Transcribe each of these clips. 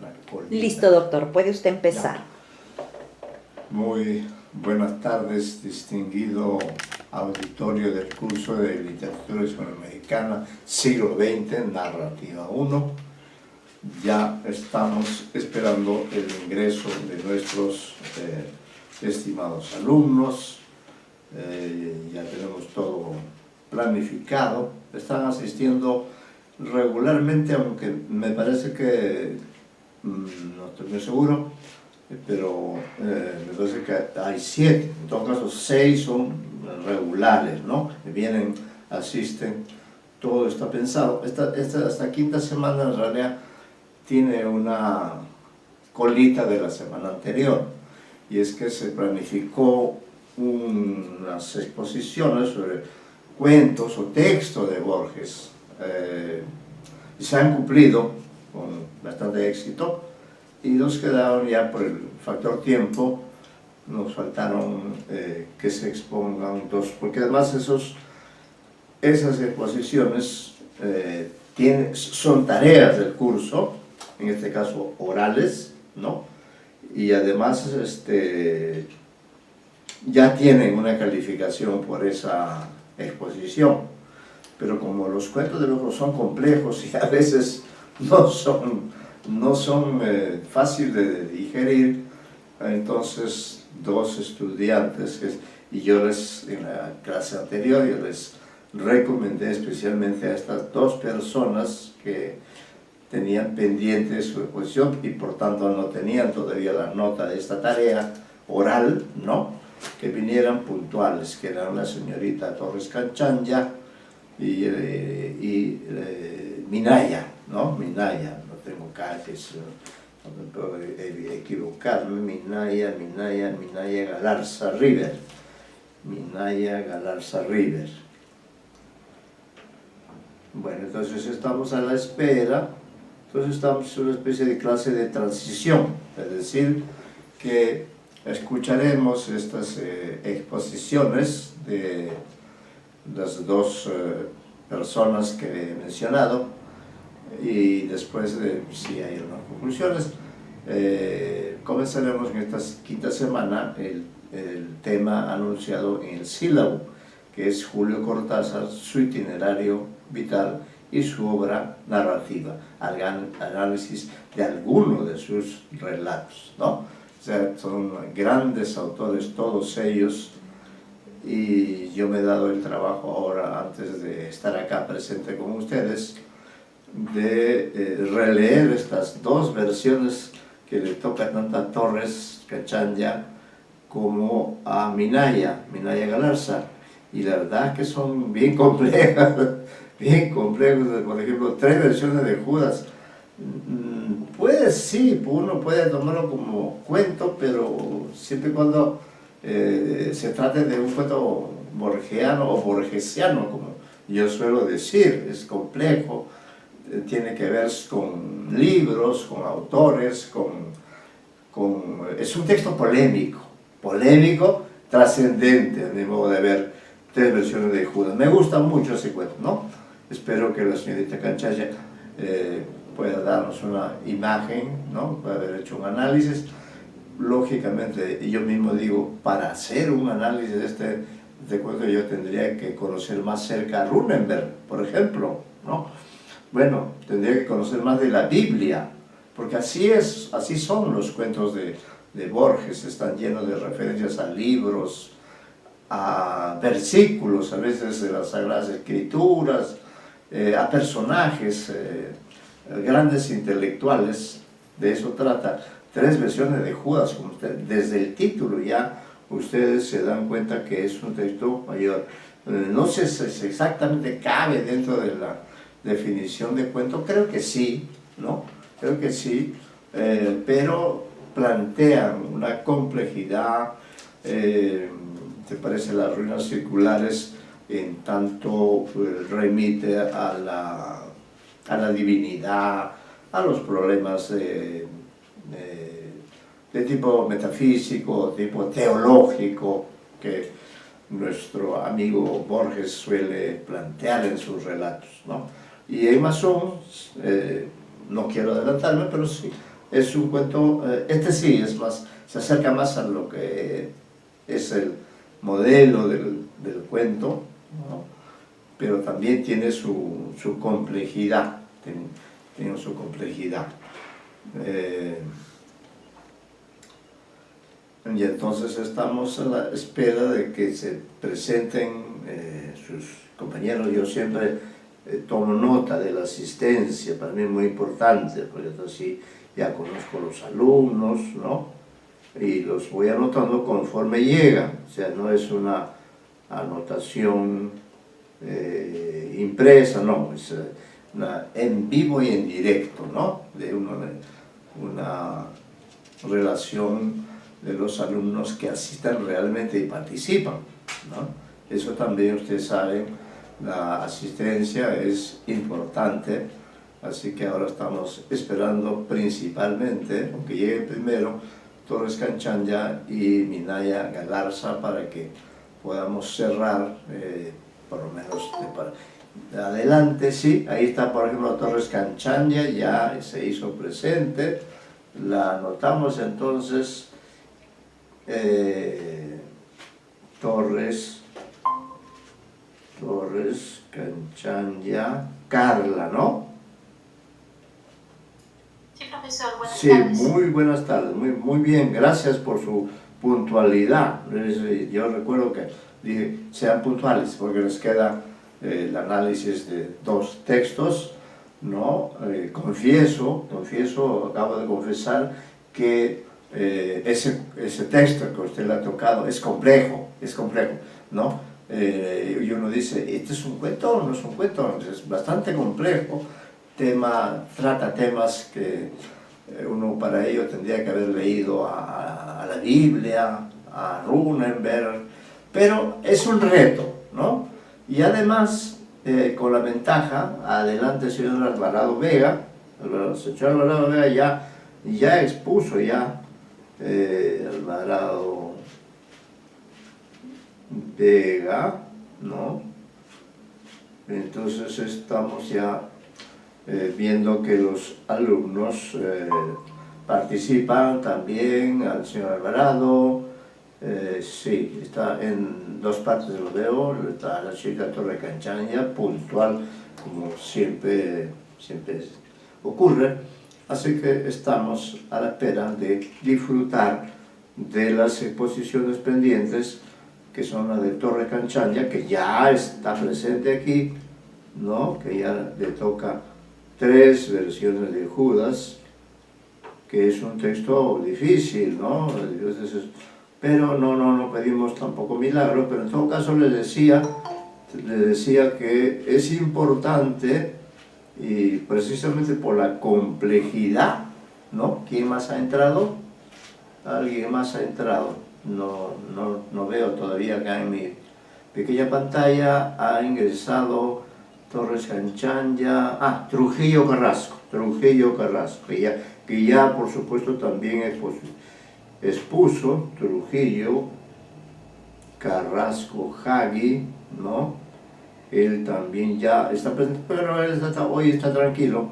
una colita. Listo, doctor, puede usted empezar. Ya. Muy buenas tardes, distinguido auditorio del curso de Literatura Hispanoamericana, siglo XX, Narrativa 1. Ya estamos esperando el ingreso de nuestros estimados alumnos. Ya tenemos todo planificado. Están asistiendo regularmente, aunque me parece que, no estoy muy seguro, pero me parece que hay 7, en todo caso 6 son regulares, ¿no? Vienen, asisten, todo está pensado. Esta quinta semana en realidad tiene una colita de la semana anterior, y es que se planificó unas exposiciones sobre cuentos o textos de Borges, y se han cumplido con bastante éxito, y nos quedaron ya por el factor tiempo, nos faltaron que se expongan 2, porque además esas exposiciones son tareas del curso, en este caso orales, ¿no? Y además ya tienen una calificación por esa exposición, pero como los cuentos de Borges son complejos y a veces no son fáciles de digerir, entonces 2 estudiantes, y yo en la clase anterior, yo les recomendé especialmente a estas 2 personas que tenían pendiente su exposición y por tanto no tenían todavía la nota de esta tarea oral, ¿no?, que vinieran puntuales, que eran la señorita Torres Canchanya y Minaya, ¿no? Minaya, no tengo calles, no me puedo equivocarme, Minaya Galarza River. Minaya Galarza River. Bueno, entonces estamos a la espera. Entonces estamos en una especie de clase de transición, es decir, que escucharemos estas exposiciones de las 2 personas que he mencionado, y después, si hay unas conclusiones, comenzaremos en esta quinta semana el tema anunciado en el sílabo, que es Julio Cortázar, su itinerario vital y su obra narrativa, análisis de algunos de sus relatos, ¿no? O sea, son grandes autores todos ellos, y yo me he dado el trabajo ahora, antes de estar acá presente con ustedes, de releer estas 2 versiones que le toca tanto a Torres Canchanya como a Minaya Galarza, y la verdad que son bien complejas, bien complejos. Por ejemplo, 3 versiones de Judas. Sí, uno puede tomarlo como cuento, pero siempre y cuando se trate de un cuento borgiano o borgesiano, como yo suelo decir, es complejo, tiene que ver con libros, con autores, es un texto polémico, trascendente, a mi modo de ver. 3 versiones de Judas. Me gusta mucho ese cuento, ¿no? Espero que la señorita Canchanya pueda darnos una imagen, ¿no? Puede haber hecho un análisis. Lógicamente, yo mismo digo, para hacer un análisis de este cuento yo tendría que conocer más cerca a Runenberg, por ejemplo, ¿no? Bueno, tendría que conocer más de la Biblia, porque así son los cuentos de Borges, están llenos de referencias a libros, a versículos, a veces de las Sagradas Escrituras, a personajes, grandes intelectuales. De eso trata. 3 versiones de Judas, como desde el título ya ustedes se dan cuenta que es un texto mayor. No sé si exactamente cabe dentro de la definición de cuento, creo que sí, ¿no? Creo que sí, pero plantean una complejidad. ¿Te parece? Las ruinas circulares, en tanto remite a la divinidad, a los problemas de tipo metafísico, tipo teológico, que nuestro amigo Borges suele plantear en sus relatos, ¿no? Y en Masón, no quiero adelantarme, pero sí, Es un cuento, este sí es más, se acerca más a lo que es el modelo del cuento, ¿no? Pero también tiene su complejidad, tiene su complejidad. Y entonces estamos a la espera de que se presenten sus compañeros. Yo siempre tomo nota de la asistencia, para mí es muy importante, porque así ya conozco los alumnos, ¿no? Y los voy anotando conforme llegan, o sea, no es una anotación impresa, no, es en vivo y en directo, ¿no? De una relación de los alumnos que asistan realmente y participan, ¿no? Eso también ustedes saben, la asistencia es importante, así que ahora estamos esperando principalmente, aunque llegue primero, Torres Canchanya y Minaya Galarza para que podamos cerrar, por lo menos adelante, sí, ahí está por ejemplo Torres Canchanya, ya se hizo presente, la anotamos entonces, Torres Canchanya, Carla, ¿no? Sí, profesor, buenas Sí, tardes. muy buenas tardes, muy bien, gracias por su puntualidad. Yo recuerdo que dije, sean puntuales, porque les queda el análisis de 2 textos, ¿no? Confieso, acabo de confesar que ese texto que a usted le ha tocado es complejo, ¿no? Y uno dice, ¿este es un cuento o no es un cuento? Es bastante complejo, trata temas que uno para ello tendría que haber leído a la Biblia, a Runenberg, pero es un reto, ¿no? Y además, con la ventaja, adelante el señor Alvarado Vega, el señor Alvarado Vega ya expuso Alvarado Vega, ¿no? Entonces estamos ya viendo que los alumnos participan también, al señor Alvarado, sí, está en 2 partes, lo veo, está la chica Torre Canchanya, puntual, como siempre ocurre, así que estamos a la espera de disfrutar de las exposiciones pendientes, que son las de Torre Canchanya, que ya está presente aquí, ¿no? Que ya le toca 3 versiones de Judas, que es un texto difícil, ¿no? Pero no pedimos tampoco milagro, pero en todo caso les decía que es importante, y precisamente por la complejidad, ¿no? ¿Quién más ha entrado? ¿Alguien más ha entrado? No veo todavía acá en mi pequeña pantalla. Ha ingresado Torres Canchanya, Trujillo Carrasco, que ya por supuesto también expuso Trujillo Carrasco Hagi, ¿no? Él también ya está presente, pero él hoy está tranquilo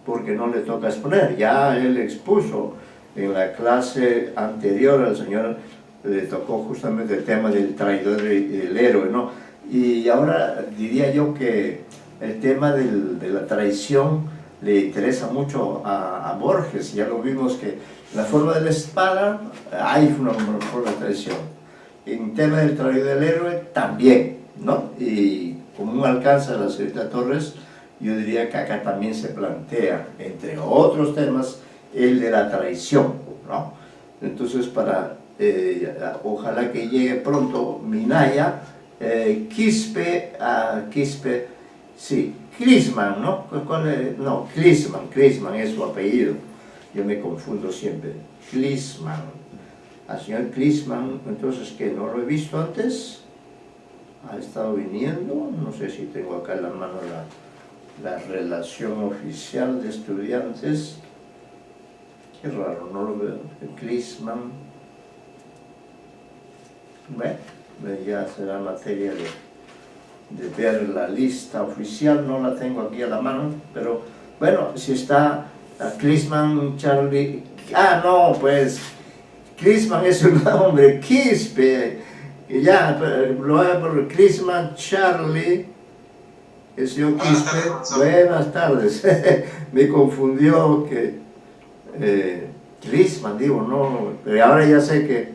porque no le toca exponer, ya él expuso en la clase anterior al señor, le tocó justamente el tema del traidor y del héroe, ¿no? Y ahora diría yo que el tema de la traición le interesa mucho a Borges. Ya lo vimos que en la forma de la espada hay una forma de traición. En el tema del traidor y del héroe también, ¿no? Y como un alcance de la señorita Torres, yo diría que acá también se plantea, entre otros temas, el de la traición, ¿no? Entonces, ojalá que llegue pronto Minaya, Quispe, sí, Clisman, ¿no? No, Clisman es su apellido, yo me confundo siempre, Clisman, al señor Clisman, entonces, que no lo he visto antes, ha estado viniendo, no sé si tengo acá en la mano la relación oficial de estudiantes, qué raro, no lo veo, Clisman, bueno, ya será materia de ver la lista oficial, no la tengo aquí a la mano, pero bueno, si está Chrisman Charlie, no, pues, Chrisman es un nombre, Quispe, ya, lo voy a poner Chrisman Charlie, el señor Quispe, buenas tardes, me confundió que, Chrisman, digo, no, pero ahora ya sé que,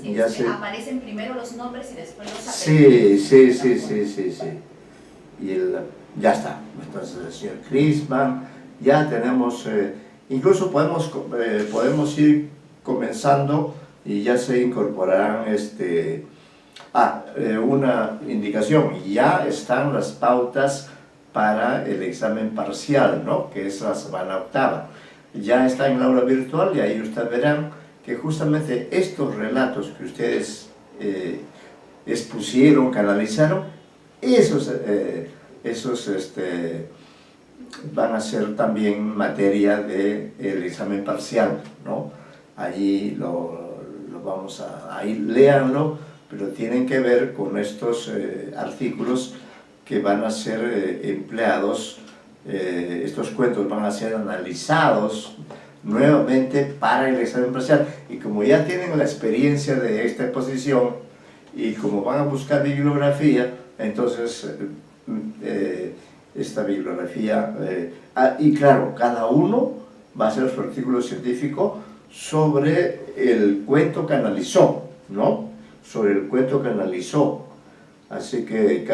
sí, ya sé. Aparecen primero los nombres y después los apellidos. Sí. Y ya está. Entonces el señor Chrisman, ya tenemos, incluso podemos ir comenzando y ya se incorporarán una indicación. Ya están las pautas para el examen parcial, ¿no? Que es la semana octava. Ya está en el aula virtual y ahí ustedes verán que justamente estos relatos que ustedes expusieron, canalizaron, esos van a ser también materia del examen parcial, ¿no? Allí ahí léanlo, pero tienen que ver con estos artículos que van a ser empleados, estos cuentos van a ser analizados nuevamente para el examen parcial, y como ya tienen la experiencia de esta exposición y como van a buscar bibliografía, entonces esta bibliografía, y claro, cada uno va a hacer su artículo científico sobre el cuento que analizó, ¿no? Sobre el cuento que analizó. Así que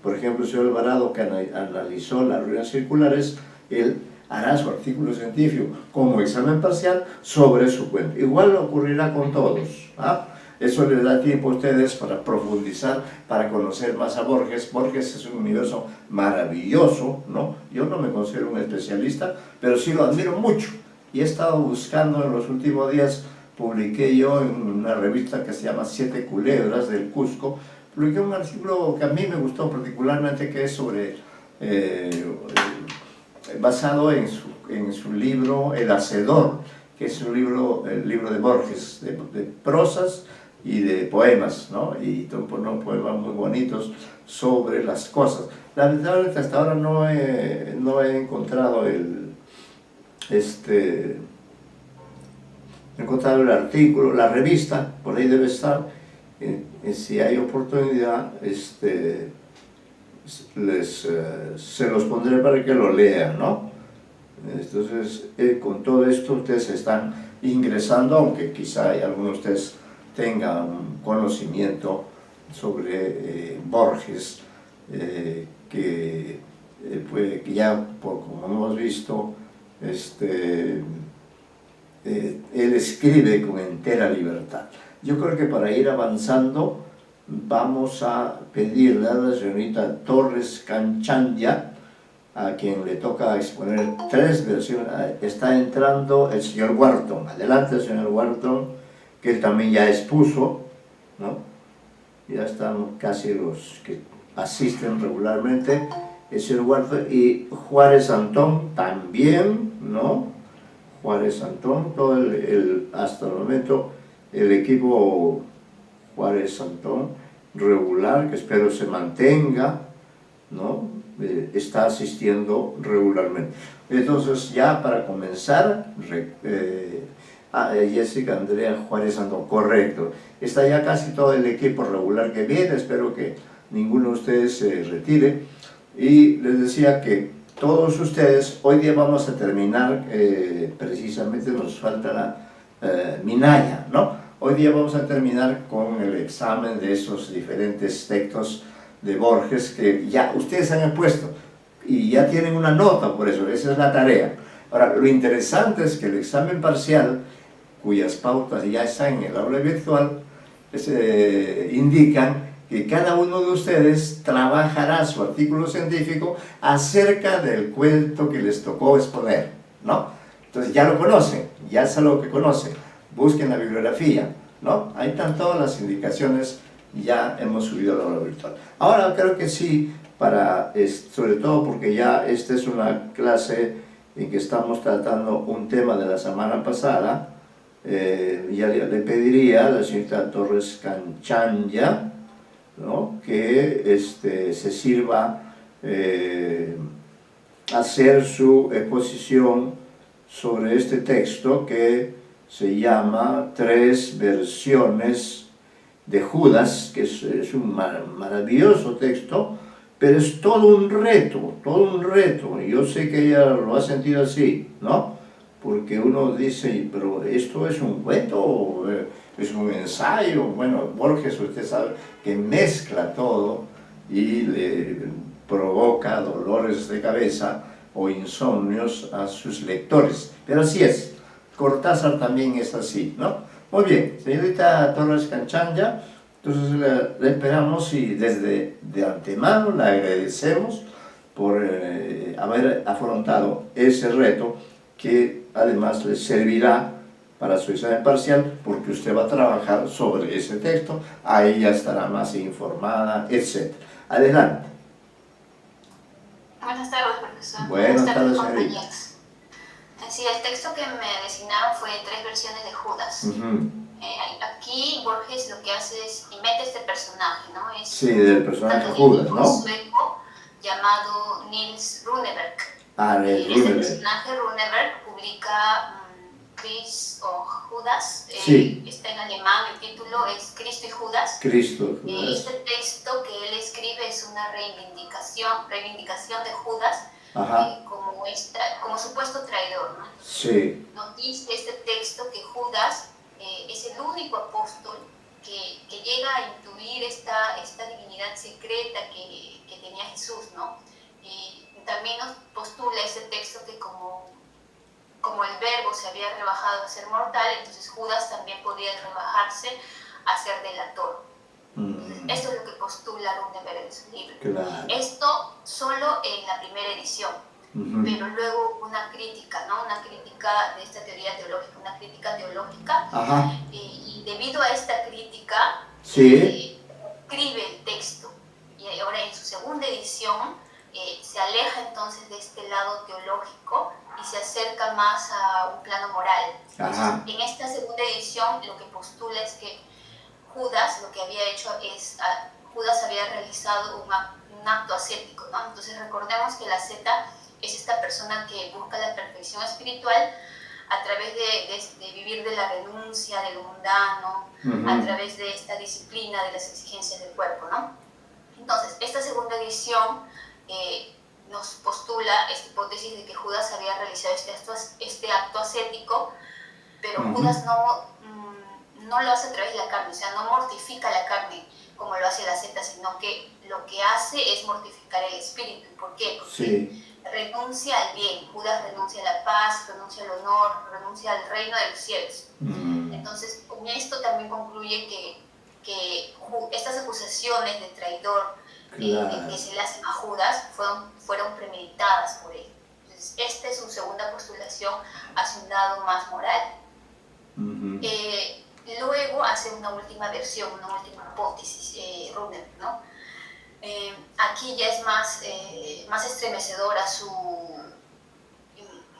por ejemplo, el señor Alvarado, que analizó las ruedas circulares, él hará su artículo científico como examen parcial sobre su cuento. Igual ocurrirá con todos, ¿ah? Eso les da tiempo a ustedes para profundizar, para conocer más a Borges. Borges es un universo maravilloso, ¿no? Yo no me considero un especialista, pero sí lo admiro mucho. Y he estado buscando en los últimos días, publiqué yo en una revista que se llama Siete Culebras del Cusco, publiqué un artículo que a mí me gustó particularmente, que es sobre, basado en su libro El Hacedor, que es un libro, el libro de Borges, de prosas y de poemas, ¿no? Y unos poemas muy bonitos sobre las cosas. Lamentablemente hasta ahora no he encontrado el artículo, la revista, por ahí debe estar. Si hay oportunidad, se los pondré para que lo lean, ¿no? Entonces, con todo esto ustedes están ingresando, aunque quizá algunos de ustedes tengan conocimiento sobre Borges, que ya, como hemos visto, él escribe con entera libertad. Yo creo que para ir avanzando vamos a pedirle a la señorita Torres Canchanya, a quien le toca exponer 3 versiones. Está entrando el señor Wharton. Adelante, señor Wharton, que él también ya expuso, ¿no? Ya están casi los que asisten regularmente. El señor Wharton y Juárez Antón también, ¿no? Juárez Antón, todo hasta el momento el equipo Juárez Antón regular, que espero se mantenga, ¿no? Está asistiendo regularmente. Entonces, ya para comenzar, Jessica Andrea Juárez Antón, correcto. Está ya casi todo el equipo regular que viene, espero que ninguno de ustedes se retire. Y les decía que todos ustedes, hoy día vamos a terminar, precisamente nos falta la Minaya, ¿no? Hoy día vamos a terminar con el examen de esos diferentes textos de Borges que ya ustedes han expuesto y ya tienen una nota por eso, esa es la tarea. Ahora, lo interesante es que el examen parcial, cuyas pautas ya están en el aula virtual, indican que cada uno de ustedes trabajará su artículo científico acerca del cuento que les tocó exponer, ¿no? Entonces ya lo conocen, ya es algo que conocen, busquen la bibliografía, ¿no? Ahí están todas las indicaciones, ya hemos subido la aula virtual. Ahora creo que sí, sobre todo porque ya esta es una clase en que estamos tratando un tema de la semana pasada, ya le pediría a la señorita Torres Canchanya, ¿no? Que se sirva hacer su exposición sobre este texto que se llama Tres versiones de Judas, que es un maravilloso texto, pero es todo un reto, todo un reto. Yo sé que ella lo ha sentido así, ¿no? Porque uno dice, pero ¿esto es un cuento o es un ensayo? Bueno, Borges, usted sabe que mezcla todo y le provoca dolores de cabeza o insomnios a sus lectores. Pero así es, Cortázar también es así, ¿no? Muy bien, señorita Torres Canchanya, entonces le esperamos y desde de antemano le agradecemos por haber afrontado ese reto que además le servirá para su examen parcial porque usted va a trabajar sobre ese texto, ahí ya estará más informada, etc. Adelante. Buenas tardes, profesor. Buenas tardes, compañeros. Sí, el texto que me designaron fue Tres versiones de Judas. Aquí Borges lo que hace es inventa este personaje, ¿no? Es sí, del personaje Judas, ¿no? Un sueco llamado Nils Runeberg. Este personaje Runeberg publica Chris o Judas, sí. Está en alemán, el título es Cristo y Judas. Cristo, Este texto que él escribe es una reivindicación de Judas como supuesto traidor, ¿no? Sí. Nos dice este texto que Judas es el único apóstol que llega a intuir esta divinidad secreta que tenía Jesús, ¿no? También nos postula ese texto que como el verbo se había rebajado a ser mortal, entonces Judas también podía rebajarse a ser delator. Esto es lo que postula Runeberg en su libro. Claro. Esto solo en la primera edición, pero luego una crítica, ¿no? Una crítica de esta teoría teológica, una crítica teológica. Y debido a esta crítica, sí. Escribe el texto. Y ahora en su segunda edición se aleja entonces de este lado teológico y se acerca más a un plano moral. Entonces, en esta segunda edición lo que postula es que Judas lo que había hecho es, Judas había realizado un acto ascético, ¿no? Entonces recordemos que la asceta es esta persona que busca la perfección espiritual a través de vivir de la renuncia, de lo mundano, a través de esta disciplina, de las exigencias del cuerpo, ¿no? Entonces, esta segunda edición nos postula esta hipótesis de que Judas había realizado este acto ascético, pero Judas no lo hace a través de la carne, o sea, no mortifica la carne como lo hace la asceta, sino que lo que hace es mortificar el espíritu. ¿Por qué? Porque renuncia al bien. Judas renuncia a la paz, renuncia al honor, renuncia al reino de los cielos. Entonces, con esto también concluye que estas acusaciones de traidor que se le hacen a Judas fueron premeditadas por él. Entonces, esta es su segunda postulación hacia un lado más moral. Luego hace una última versión, una última hipótesis, Runeberg, ¿no? Aquí ya es más estremecedora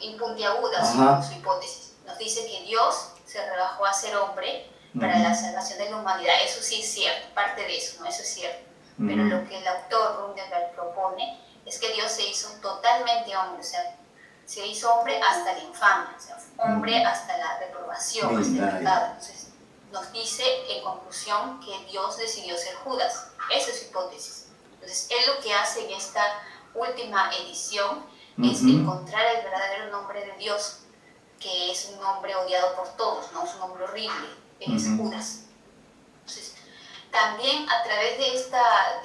impuntiaguda su hipótesis. Nos dice que Dios se rebajó a ser hombre para la salvación de la humanidad. Eso sí es cierto, parte de eso, ¿no? Eso es cierto. Pero lo que el autor Runeberg propone es que Dios se hizo totalmente hombre, o sea, se hizo hombre hasta la infamia, o sea, hombre hasta la reprobación, hasta el pecado. Entonces, nos dice en conclusión que Dios decidió ser Judas. Esa es su hipótesis. Entonces, él lo que hace en esta última edición es encontrar el verdadero nombre de Dios, que es un nombre odiado por todos, ¿no? Es un nombre horrible, es Judas. Entonces, también a través de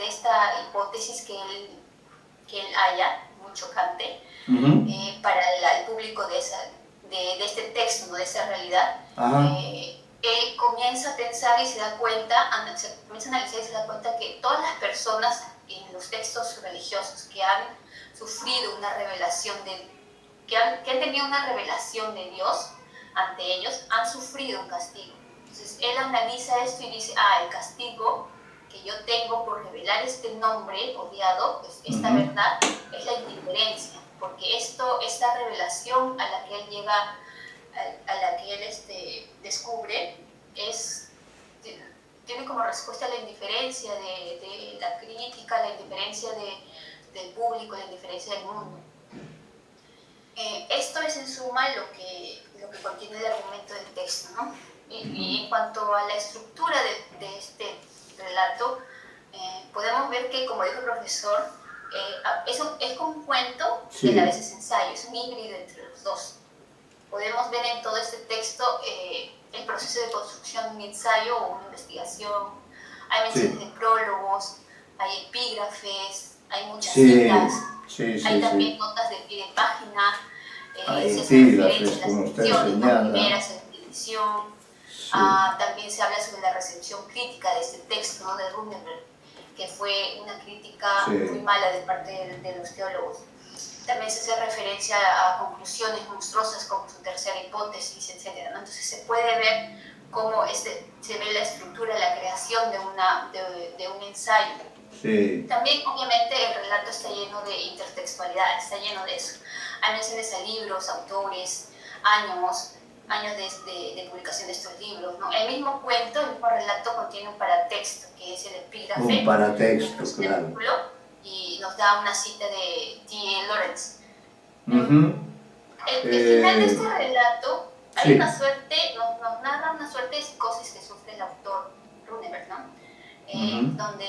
esta hipótesis que él haya, muy chocante, para el público de este texto, ¿no? De esa realidad, él comienza a pensar y se da cuenta, comienza a analizar y se da cuenta que todas las personas en los textos religiosos que han sufrido una revelación que han tenido una revelación de Dios ante ellos, han sufrido un castigo. Entonces él analiza esto y dice, el castigo que yo tengo por revelar este nombre odiado, pues esta verdad, es la indiferencia, porque esta revelación a la que él llega, a la que él descubre, tiene como respuesta la indiferencia de la crítica, la indiferencia del público, la indiferencia del mundo. Esto es en suma lo que contiene el argumento del texto, ¿no? Y en cuanto a la estructura de este relato, podemos ver que, como dijo el profesor, es un cuento Sí. y a la vez es ensayo, es un híbrido entre los dos. Podemos ver en todo este texto el proceso de construcción de un ensayo o una investigación. Hay menciones Sí. de prólogos, hay epígrafes, hay muchas Sí, citas, sí, hay sí, también sí. notas de pie de página, Hay se hacen epígrafes, referencias a como las usted ediciones, ¿no? señala. Primera, segunda edición. Sí. También se habla sobre la recepción crítica de este texto, ¿no? De Runeberg, que fue una crítica Sí. muy mala de parte de los teólogos. También se hace referencia a conclusiones monstruosas como su tercera hipótesis, etc., ¿no? Entonces se puede ver cómo se ve la estructura, la creación de un ensayo. Sí. También, obviamente, el relato está lleno de intertextualidad, está lleno de eso. Hay menciones a libros, autores, años de publicación de estos libros, ¿no? El mismo cuento, el mismo relato contiene un paratexto, que es el epígrafe. Un paratexto, claro. Y nos da una cita de T.A. Lawrence. Uh-huh. El final de este relato hay sí. una suerte, nos narra una suerte de psicosis que sufre el autor Runeberg, ¿no? Donde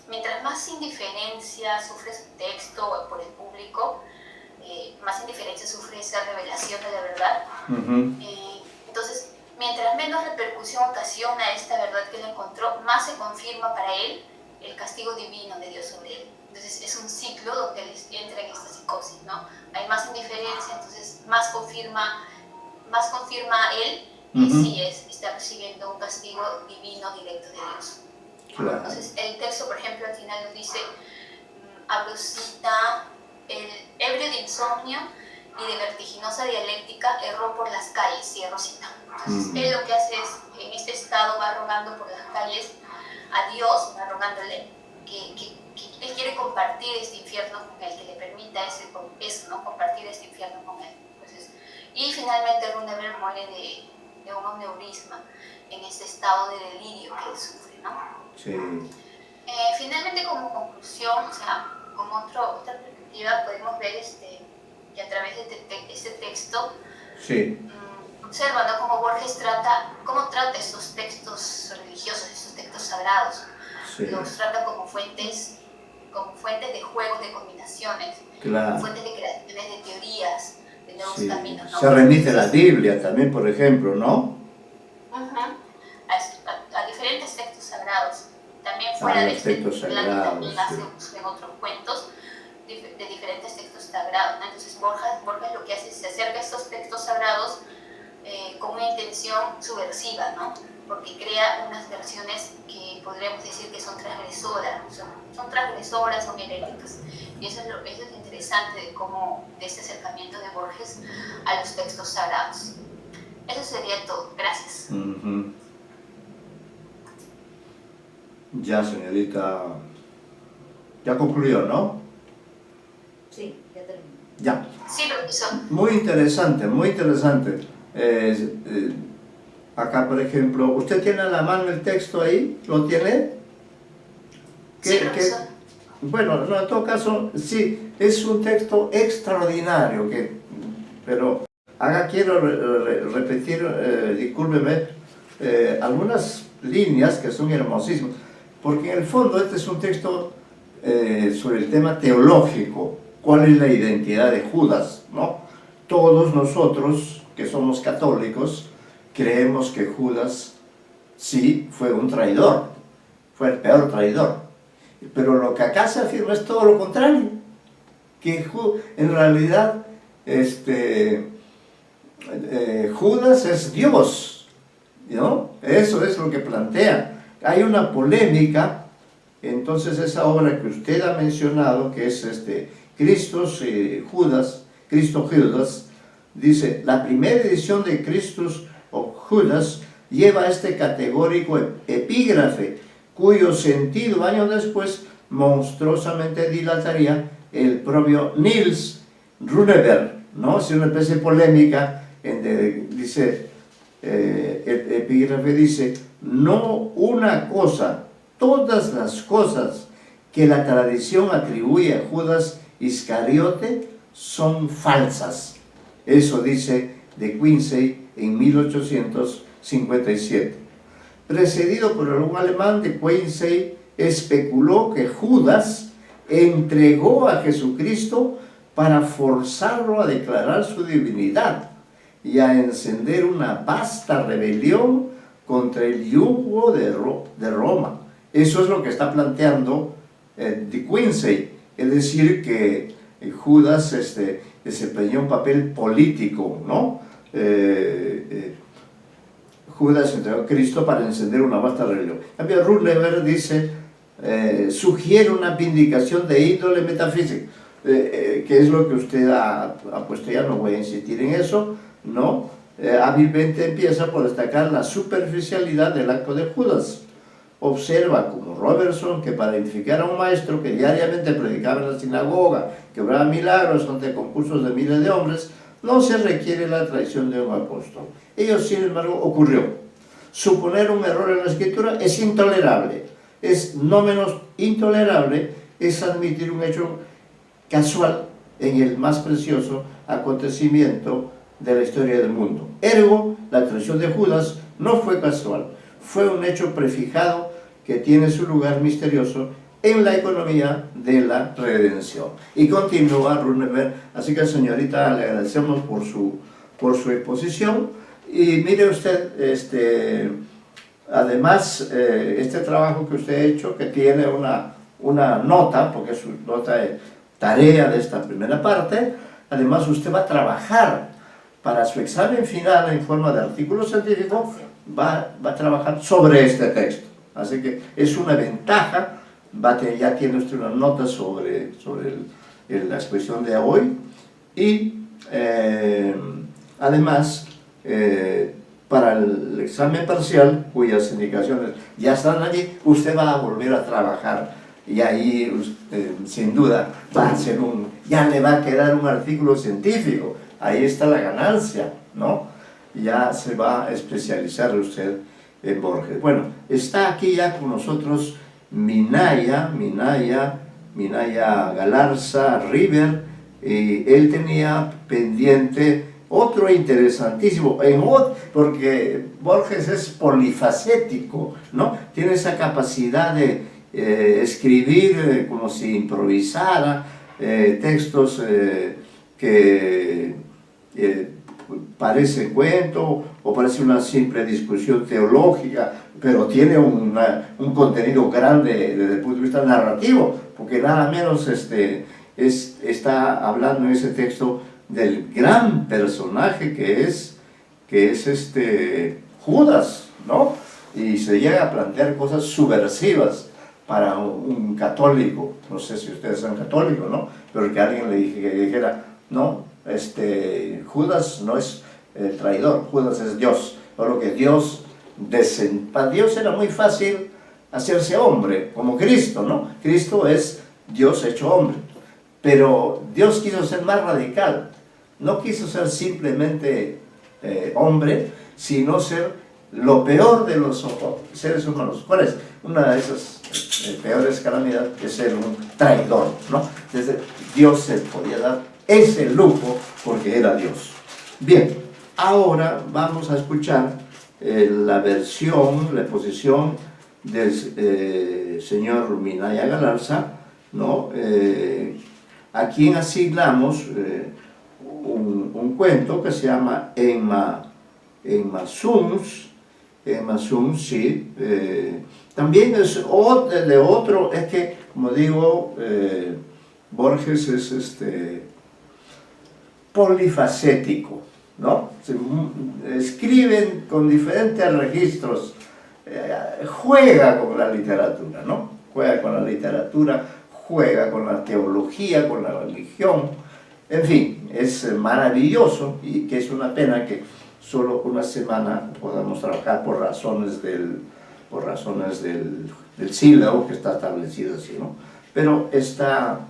mientras más indiferencia sufre su texto por el público, más indiferencia sufre esa revelación de la verdad. Entonces, mientras menos repercusión ocasiona esta verdad que él encontró, más se confirma para él el castigo divino de Dios sobre él. Entonces es un ciclo donde él entra en esta psicosis, ¿no? Hay más indiferencia, entonces más confirma él que sí está recibiendo un castigo divino directo de Dios. Claro. Entonces el texto, por ejemplo, al final nos dice, cita el ebrio de insomnio y de vertiginosa dialéctica erró por las calles, cierro cita. Entonces él lo que hace es, en este estado va rogando por las calles a Dios, va rogándole que él quiere compartir este infierno con él, que le permita eso, ¿no? Compartir este infierno con él. Entonces, y finalmente Runeberg muere de un aneurisma en este estado de delirio que él sufre, ¿no? Sí. Finalmente, como conclusión, o sea, como otra perspectiva, podemos ver que a través de este texto sí. Observa, ¿no? Cómo Borges trata estos textos religiosos, estos textos sagrados. Sí. Los trata como fuentes de juegos, de combinaciones, Claro. fuentes de creaciones de teorías, de nuevos Sí. caminos, ¿no? Se remite a la Biblia también, por ejemplo, ¿no? A diferentes textos sagrados. También fuera de este textos relato sagrados, también hace uso en otros cuentos de diferentes textos sagrados, ¿no? Entonces Borges lo que hace es se acerca a estos textos sagrados con una intención subversiva, ¿no? Porque crea unas versiones que podríamos decir que son transgresoras, son heréticas. Y eso es lo interesante de este acercamiento de Borges a los textos sagrados. Eso sería todo. Gracias. Ya, señorita. Ya concluyó, ¿no? Sí, ya terminó. Ya. Sí, profesor. Muy interesante, muy interesante. Acá, por ejemplo, ¿usted tiene a la mano el texto ahí? ¿Lo tiene? Sí, profesor. Bueno, no, en todo caso, sí, es un texto extraordinario, pero acá quiero repetir, discúlpeme, algunas líneas que son hermosísimas, porque en el fondo este es un texto sobre el tema teológico, cuál es la identidad de Judas, ¿no? Todos nosotros que somos católicos creemos que Judas sí fue un traidor, fue el peor traidor. Pero lo que acá se afirma es todo lo contrario, que en realidad Judas es Dios, ¿no? Eso es lo que plantea. Hay una polémica, entonces esa obra que usted ha mencionado, que es Cristo Judas, dice, la primera edición de Christus o Judas lleva este categórico epígrafe, cuyo sentido años después monstruosamente dilataría el propio Niels Runeberg, ¿no? Es una especie de polémica, dice, el epígrafe dice, no una cosa, todas las cosas que la tradición atribuye a Judas Iscariote son falsas. Eso dice de Quincey en 1857. Precedido por un alemán, de Quincey especuló que Judas entregó a Jesucristo para forzarlo a declarar su divinidad y a encender una vasta rebelión contra el yugo de Roma. Eso es lo que está planteando de Quincey, es decir, que Judas desempeñó un papel político, ¿no? Judas entregó a Cristo para encender una vasta rebelión. También Rullever dice, sugiere una vindicación de índole metafísica, que es lo que usted ha puesto, ya no voy a insistir en eso, ¿no? Hábilmente empieza por destacar la superficialidad del acto de Judas. Observa, como Robertson, que para identificar a un maestro que diariamente predicaba en la sinagoga, que obraba milagros ante concursos de miles de hombres, no se requiere la traición de un apóstol. Ello, sin embargo, ocurrió. Suponer un error en la escritura es intolerable. Es no menos intolerable es admitir un hecho casual en el más precioso acontecimiento de la historia del mundo. Ergo, la traición de Judas no fue casual, fue un hecho prefijado que tiene su lugar misterioso en la economía de la redención. Y continúa Rullever, así que señorita, le agradecemos por su exposición. Y mire usted, además, este trabajo que usted ha hecho, que tiene una nota, porque es su nota de tarea de esta primera parte, además usted va a trabajar para su examen final en forma de artículo científico, va a trabajar sobre este texto. Así que es una ventaja, ya tiene usted una nota sobre la exposición de hoy, y además, para el examen parcial, cuyas indicaciones ya están allí, usted va a volver a trabajar, y ahí sin duda va a ser ya le va a quedar un artículo científico. Ahí está la ganancia, ¿no? Ya se va a especializar usted en Borges. Bueno, está aquí ya con nosotros Minaya Galarza River, y él tenía pendiente otro interesantísimo, porque Borges es polifacético, ¿no? Tiene esa capacidad de escribir como si improvisara, textos que parece cuento o parece una simple discusión teológica, pero tiene un contenido grande desde el punto de vista narrativo, porque nada menos está hablando en ese texto del gran personaje que es Judas, ¿no? Y se llega a plantear cosas subversivas para un católico. No sé si ustedes son católicos, ¿no? Pero que alguien le dijera, no, Judas no es el traidor, Judas es Dios. Por lo que para Dios era muy fácil hacerse hombre, como Cristo, ¿no? Cristo es Dios hecho hombre. Pero Dios quiso ser más radical. No quiso ser simplemente hombre, sino ser lo peor de los seres humanos. ¿Cuál es? Una de esas peores calamidades es ser un traidor, ¿no? Entonces, Dios se podía dar ese lujo porque era Dios. Bien, ahora vamos a escuchar la exposición del señor Minaya Galarza, ¿no? A quien asignamos un cuento que se llama Enma Suns, sí. También es de otro, es que, como digo, Borges es polifacético, ¿no? Escriben con diferentes registros, juega con la literatura, ¿no? Juega con la literatura, juega con la teología, con la religión, en fin, es maravilloso, y que es una pena que solo una semana podamos trabajar por razones del sílabo que está establecido así, ¿no? Pero esta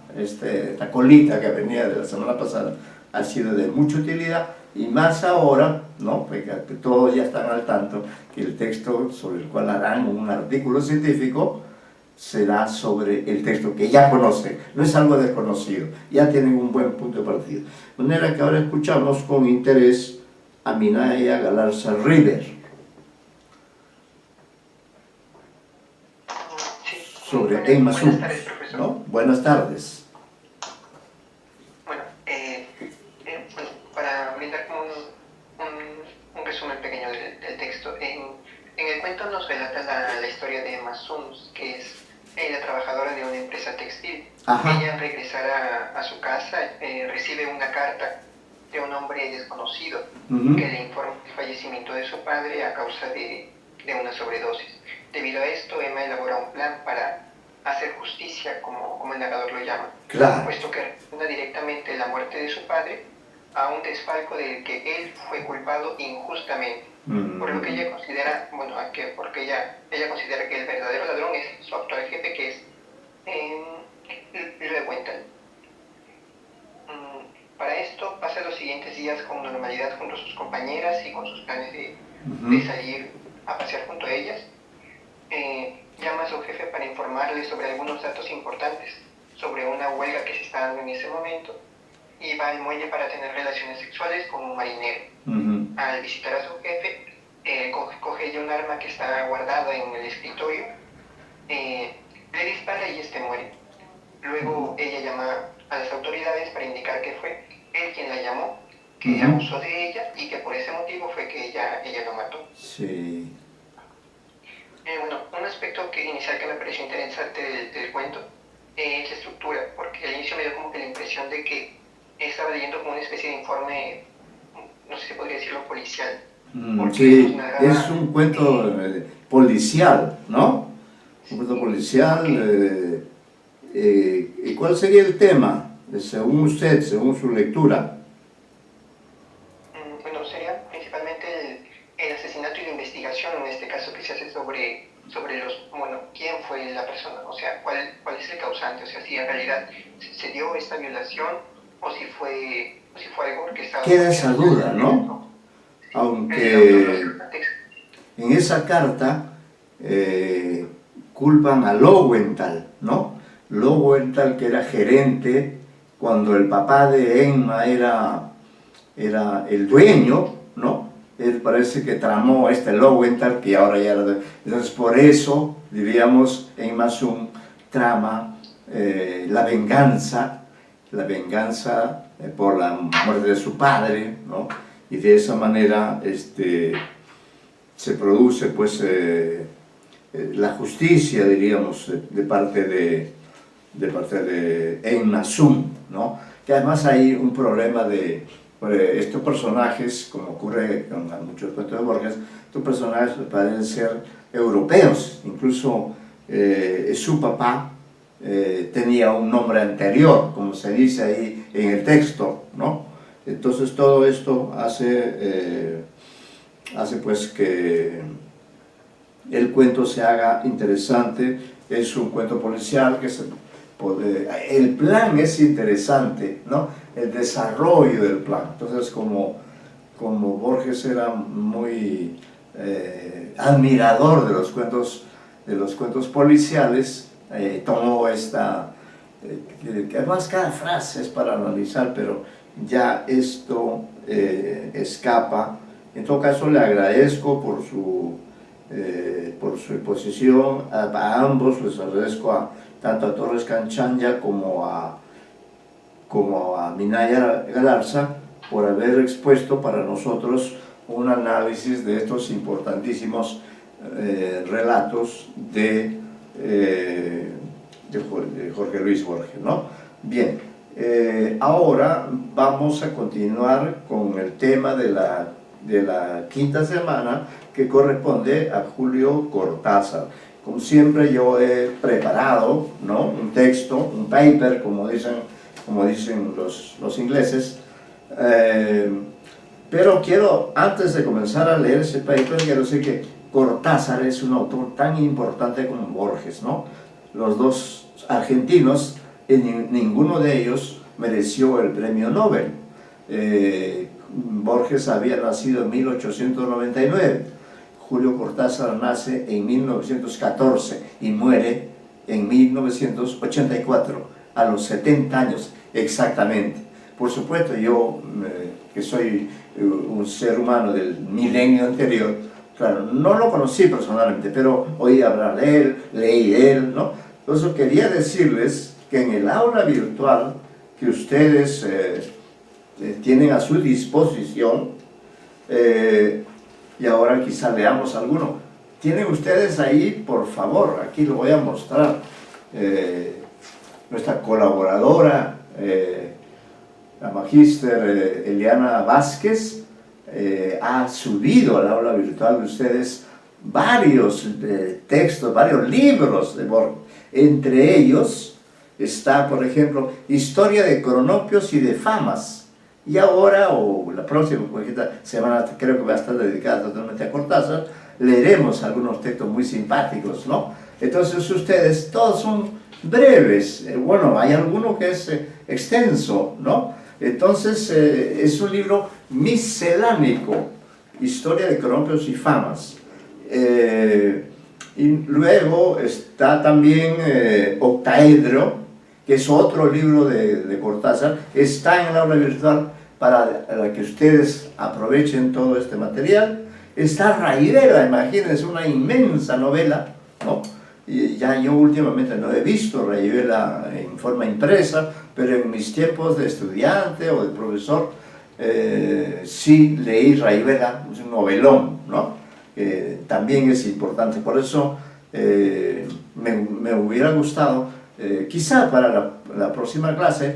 colita que venía de la semana pasada ha sido de mucha utilidad, y más ahora, ¿no? Porque todos ya están al tanto que el texto sobre el cual harán un artículo científico será sobre el texto que ya conocen, no es algo desconocido, ya tienen un buen punto de partida. De manera que ahora escuchamos con interés a Minaya Galarza River sobre Enma Sumus. Buenas tardes, profesor. ¿No? Buenas tardes. Bueno, para brindar como un resumen pequeño del texto, en el cuento nos relata la historia de Enma Sumus, que es la trabajadora de una empresa textil. Ajá. Ella al regresar a su casa recibe una carta de un hombre desconocido que le informa el fallecimiento de su padre a causa de una sobredosis. Debido a esto, Emma elabora un plan para hacer justicia, como el narrador lo llama, Claro. puesto que responde directamente la muerte de su padre a un desfalco del que él fue culpado injustamente. Por lo que ella considera, porque ella considera que el verdadero ladrón es su actual jefe, que es Lue Wental. Para esto pasa los siguientes días con normalidad junto a sus compañeras y con sus planes de salir a pasear junto a ellas. Llama a su jefe para informarle sobre algunos datos importantes sobre una huelga que se está dando en ese momento y va al muelle para tener relaciones sexuales con un marinero. Al visitar a su jefe, coge ella un arma que está guardada en el escritorio, le dispara y este muere. Luego ella llama a las autoridades para indicar que fue él quien la llamó, que abusó de ella y que por ese motivo fue que ella lo mató. Sí. Un aspecto inicial que me pareció interesante del cuento es la estructura, porque al inicio me dio como que la impresión de que estaba leyendo como una especie de informe, no sé si podría decirlo, policial. Sí, es un cuento policial, ¿no? Un cuento policial. ¿Y cuál sería el tema, según usted, según su lectura? Sería principalmente el asesinato y la investigación, en este caso que se hace sobre quién fue la persona, o sea, cuál es el causante, o sea, si en realidad se dio esta violación o si fue algo que estaba... Queda esa duda, ¿no? Aunque en esa carta culpan a Lowenthal, ¿no? Lowenthal, que era gerente cuando el papá de Enma era el dueño, ¿no? Él parece que tramó Lowenthal, que ahora ya era... Entonces, por eso, diríamos, Enma Sumus trama la venganza por la muerte de su padre, ¿no? Y de esa manera se produce, pues, la justicia, diríamos, de parte de Enma Sumus, ¿no? Que además hay un problema de estos personajes, como ocurre con muchos cuentos de Borges, estos personajes parecen ser europeos, incluso su papá tenía un nombre anterior, como se dice ahí en el texto, ¿no? Entonces todo esto hace pues que el cuento se haga interesante. Es un cuento policial que el plan es interesante, ¿no? El desarrollo del plan. Entonces, como Borges era muy admirador de los cuentos policiales, tomó esta, que además cada frase es para analizar, pero ya esto escapa. En todo caso, le agradezco por su exposición a ambos, les agradezco tanto a Torres Canchanya como a Minaya Galarza por haber expuesto para nosotros un análisis de estos importantísimos relatos de Jorge Luis Borges, ¿no? Bien, ahora vamos a continuar con el tema de la quinta semana, que corresponde a Julio Cortázar. Como siempre, yo he preparado, ¿no?, un texto, un paper, como dicen los ingleses, pero quiero, antes de comenzar a leer ese paper, quiero decir que Cortázar es un autor tan importante como Borges, ¿no? Los dos argentinos, ninguno de ellos mereció el premio Nobel. Borges había nacido en 1899, Julio Cortázar nace en 1914 y muere en 1984, a los 70 años exactamente. Por supuesto, yo, que soy un ser humano del milenio anterior, claro, no lo conocí personalmente, pero oí hablar de él, leí de él, ¿no? Entonces quería decirles que en el aula virtual que ustedes tienen a su disposición, y ahora quizá leamos alguno, tienen ustedes ahí, por favor, aquí lo voy a mostrar, nuestra colaboradora, la magíster Eliana Vázquez, ha subido al aula virtual de ustedes varios textos, varios libros de Borges. Entre ellos está, por ejemplo, Historia de cronopios y de famas. Y ahora, o la próxima semana, creo que va a estar dedicada totalmente a Cortázar, leeremos algunos textos muy simpáticos, ¿no? Entonces ustedes, todos son breves. Bueno, hay alguno que es extenso, ¿no? Entonces, es un libro miscelánico, Historia de cronopios y famas. Y luego está también Octaedro, que es otro libro de Cortázar, está en el aula virtual para que ustedes aprovechen todo este material. Está Rayuela, imagínense, una inmensa novela, ¿no? Y ya yo últimamente no he visto Rayuela en forma impresa, pero en mis tiempos de estudiante o de profesor, sí leí Rayuela, es un novelón, ¿no? También es importante, por eso me hubiera gustado, quizá para la próxima clase,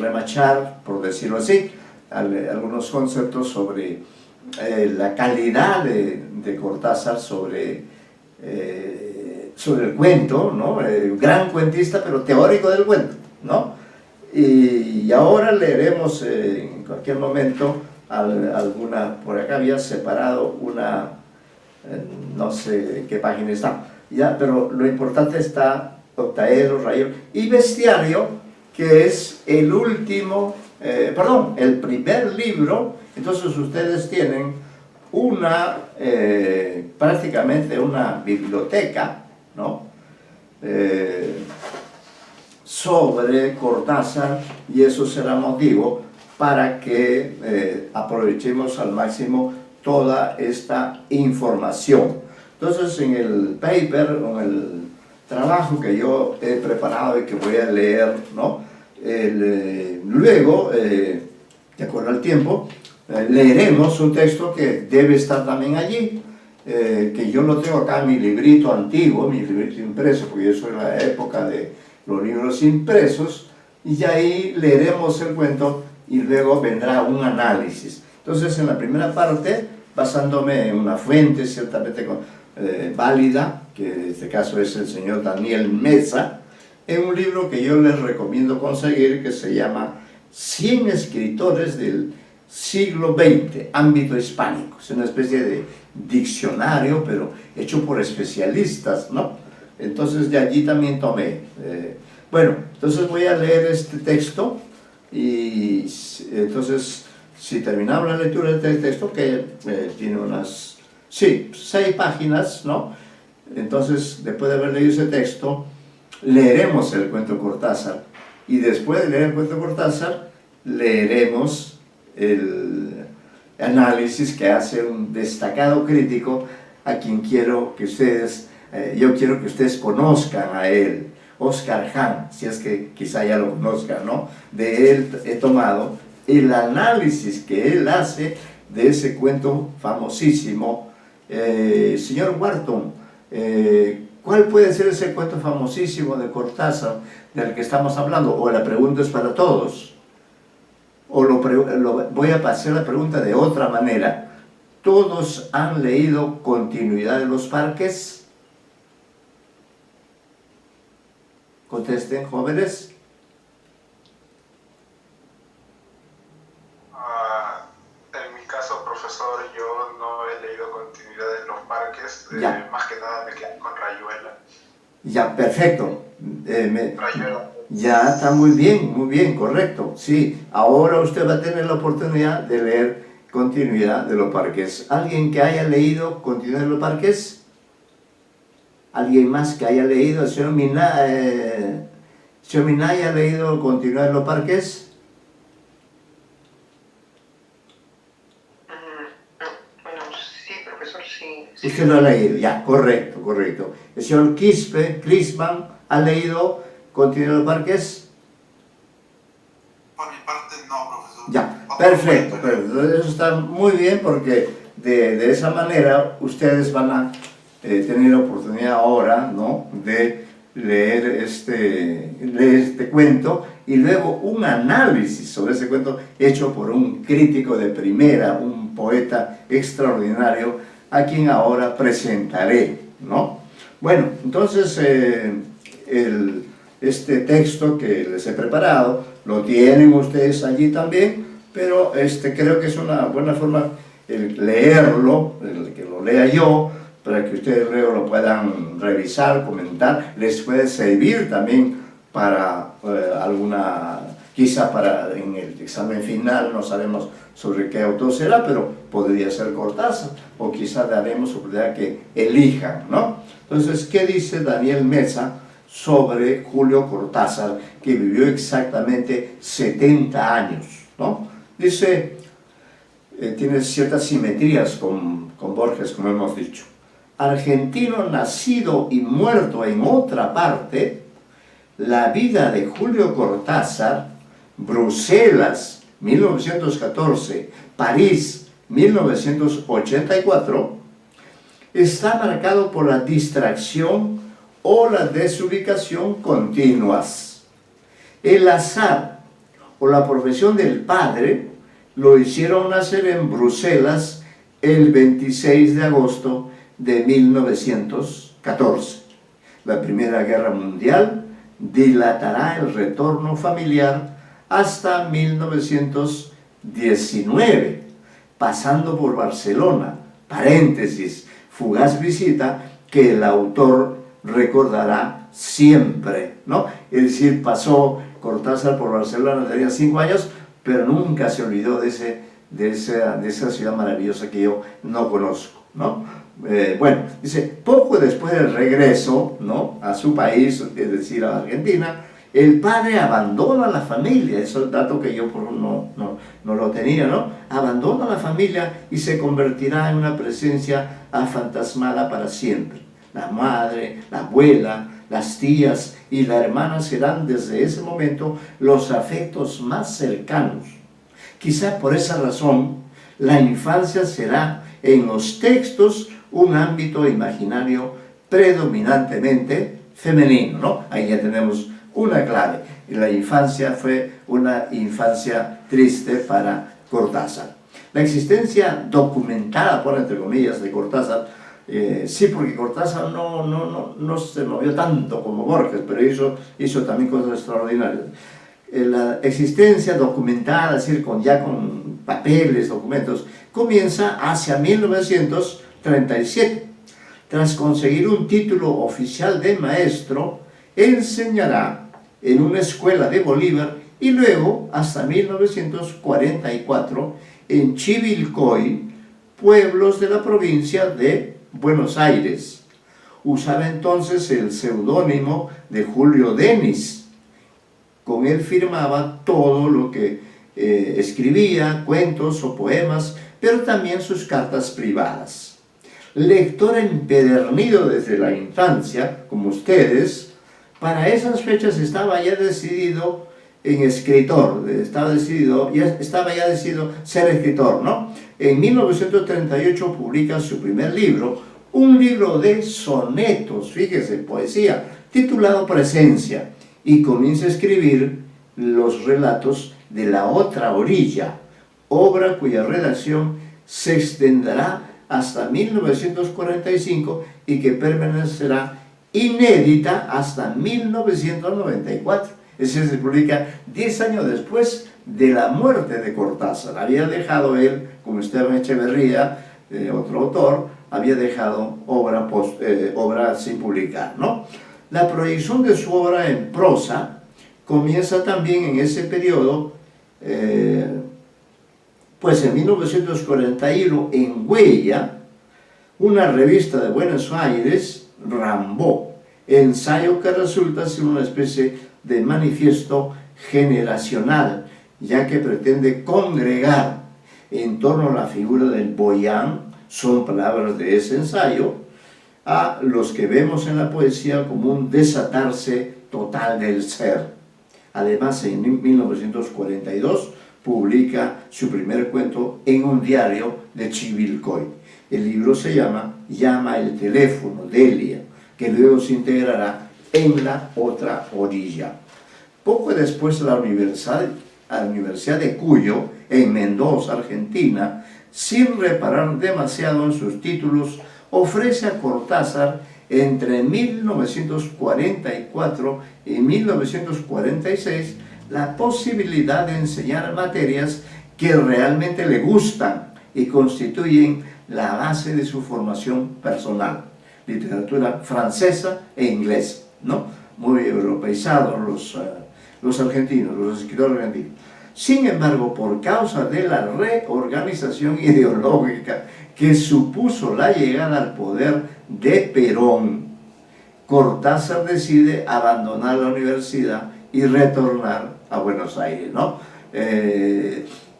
remachar, por decirlo así, algunos conceptos sobre la calidad de Cortázar, sobre el cuento, ¿no? Gran cuentista, pero teórico del cuento, ¿no? Y ahora leeremos en cualquier momento alguna, por acá había separado una, no sé en qué página está, ya, pero lo importante está Octaedro, Rayuela y Bestiario, que es el último, el primer libro. Entonces ustedes tienen prácticamente una biblioteca, ¿no? Sobre Cortázar, y eso será motivo para que aprovechemos al máximo toda esta información. Entonces, en el paper, en el trabajo que yo he preparado y que voy a leer, ¿no? Luego, de acuerdo al tiempo, leeremos un texto que debe estar también allí, que yo lo tengo acá en mi librito antiguo, mi librito impreso, porque yo soy de la época de los libros impresos, y ahí leeremos el cuento y luego vendrá un análisis. Entonces, en la primera parte, basándome en una fuente ciertamente válida, que en este caso es el señor Daniel Meza, en un libro que yo les recomiendo conseguir, que se llama 100 escritores del siglo XX, ámbito hispánico. Es una especie de diccionario, pero hecho por especialistas, ¿no? Entonces de allí también tomé. Bueno, entonces voy a leer este texto, y entonces si terminamos la lectura de este texto, que tiene unas, sí, 6 páginas, ¿no? Entonces, después de haber leído ese texto, leeremos el cuento Cortázar, y después de leer el cuento Cortázar, leeremos el análisis que hace un destacado crítico a quien quiero que ustedes, yo quiero que ustedes conozcan a él, Oscar Hahn, si es que quizá ya lo conozcan, ¿no? De él he tomado el análisis que él hace de ese cuento famosísimo. Señor Wharton, ¿cuál puede ser ese cuento famosísimo de Cortázar del que estamos hablando? O la pregunta es para todos. O voy a pasar la pregunta de otra manera. ¿Todos han leído Continuidad de los parques? Contesten, jóvenes. En mi caso, profesor, yo no he leído Continuidad de los parques. Más que nada me quedé con Rayuela. Ya, perfecto. Rayuela. Ya, está muy bien, correcto. Sí, ahora usted va a tener la oportunidad de leer Continuidad de los parques. ¿Alguien que haya leído Continuidad de los parques? ¿Alguien más que haya leído? ¿El señor Minaya ha leído Continuidad en los Parques? Bueno, sí, profesor, sí. Usted lo ha leído, ya, correcto, correcto. ¿El señor Crisman ha leído Continuidad en los Parques? Por mi parte, no, profesor. Ya, perfecto, perfecto. Eso está muy bien porque de esa manera ustedes van a tener la oportunidad ahora, ¿no?, de leer este cuento y luego un análisis sobre ese cuento hecho por un crítico de primera, un poeta extraordinario, a quien ahora presentaré, ¿no? Bueno, entonces este texto que les he preparado lo tienen ustedes allí también, pero creo que es una buena forma el leerlo, el que lo lea yo, para que ustedes luego lo puedan revisar, comentar. Les puede servir también para quizá para en el examen final, no sabemos sobre qué autor será, pero podría ser Cortázar, o quizá daremos oportunidad que elijan, ¿no? Entonces, ¿qué dice Daniel Meza sobre Julio Cortázar, que vivió exactamente 70 años, ¿no? Dice, tiene ciertas simetrías con Borges, como hemos dicho. Argentino nacido y muerto en otra parte, la vida de Julio Cortázar, Bruselas, 1914, París, 1984, está marcado por la distracción o la desubicación continuas. El azar o la profesión del padre lo hicieron nacer en Bruselas el 26 de agosto de 1914. La Primera Guerra Mundial dilatará el retorno familiar hasta 1919, pasando por Barcelona, paréntesis, fugaz visita que el autor recordará siempre, ¿no? Es decir, pasó Cortázar por Barcelona, tenía 5 años, pero nunca se olvidó de esa ciudad maravillosa que yo no conozco, ¿no? Bueno, dice, poco después del regreso, ¿no?, a su país, es decir, a Argentina, el padre abandona la familia. Eso es un dato que yo no lo tenía, ¿no? Abandona la familia y se convertirá en una presencia afantasmada para siempre. La madre, la abuela, las tías y la hermana serán desde ese momento los afectos más cercanos. Quizá por esa razón, la infancia será en los textos un ámbito imaginario predominantemente femenino, ¿no? Ahí ya tenemos una clave. La infancia fue una infancia triste para Cortázar. La existencia documentada, por entre comillas, de Cortázar, sí, porque Cortázar no se movió tanto como Borges, pero hizo también cosas extraordinarias. La existencia documentada, es decir, ya con papeles, documentos, comienza hacia 1937. Tras conseguir un título oficial de maestro, enseñará en una escuela de Bolívar y luego hasta 1944 en Chivilcoy, pueblos de la provincia de Buenos Aires. Usaba entonces el seudónimo de Julio Denis. Con él firmaba todo lo que escribía, cuentos o poemas, pero también sus cartas privadas. Lector empedernido desde la infancia, como ustedes, para esas fechas estaba ya decidido en escritor, estaba ya decidido ser escritor, ¿no? En 1938 publica su primer libro, un libro de sonetos, fíjese, poesía, titulado Presencia, y comienza a escribir los relatos de La otra orilla, obra cuya redacción se extenderá hasta 1945 y que permanecerá inédita hasta 1994. Es decir, se publica 10 años después de la muerte de Cortázar. Había dejado él, como Esteban Echeverría, otro autor, había dejado obra sin publicar, ¿no? La proyección de su obra en prosa comienza también en ese periodo, pues en 1941 en Huella, una revista de Buenos Aires, Rimbaud, ensayo que resulta ser una especie de manifiesto generacional, ya que pretende congregar en torno a la figura del boyán, son palabras de ese ensayo, a los que vemos en la poesía como un desatarse total del ser. Además, en 1942 publica su primer cuento en un diario de Chivilcoy. El libro se llama Llama el teléfono, Delia, que luego se integrará en La otra orilla. Poco después, la Universidad de Cuyo, en Mendoza, Argentina, sin reparar demasiado en sus títulos, ofrece a Cortázar entre 1944 y 1946 la posibilidad de enseñar materias que realmente le gustan y constituyen la base de su formación personal: literatura francesa e inglesa, ¿no? Muy europeizados los argentinos, los escritores argentinos. Sin embargo, por causa de la reorganización ideológica que supuso la llegada al poder de Perón, Cortázar decide abandonar la universidad y retornar a Buenos Aires, ¿no?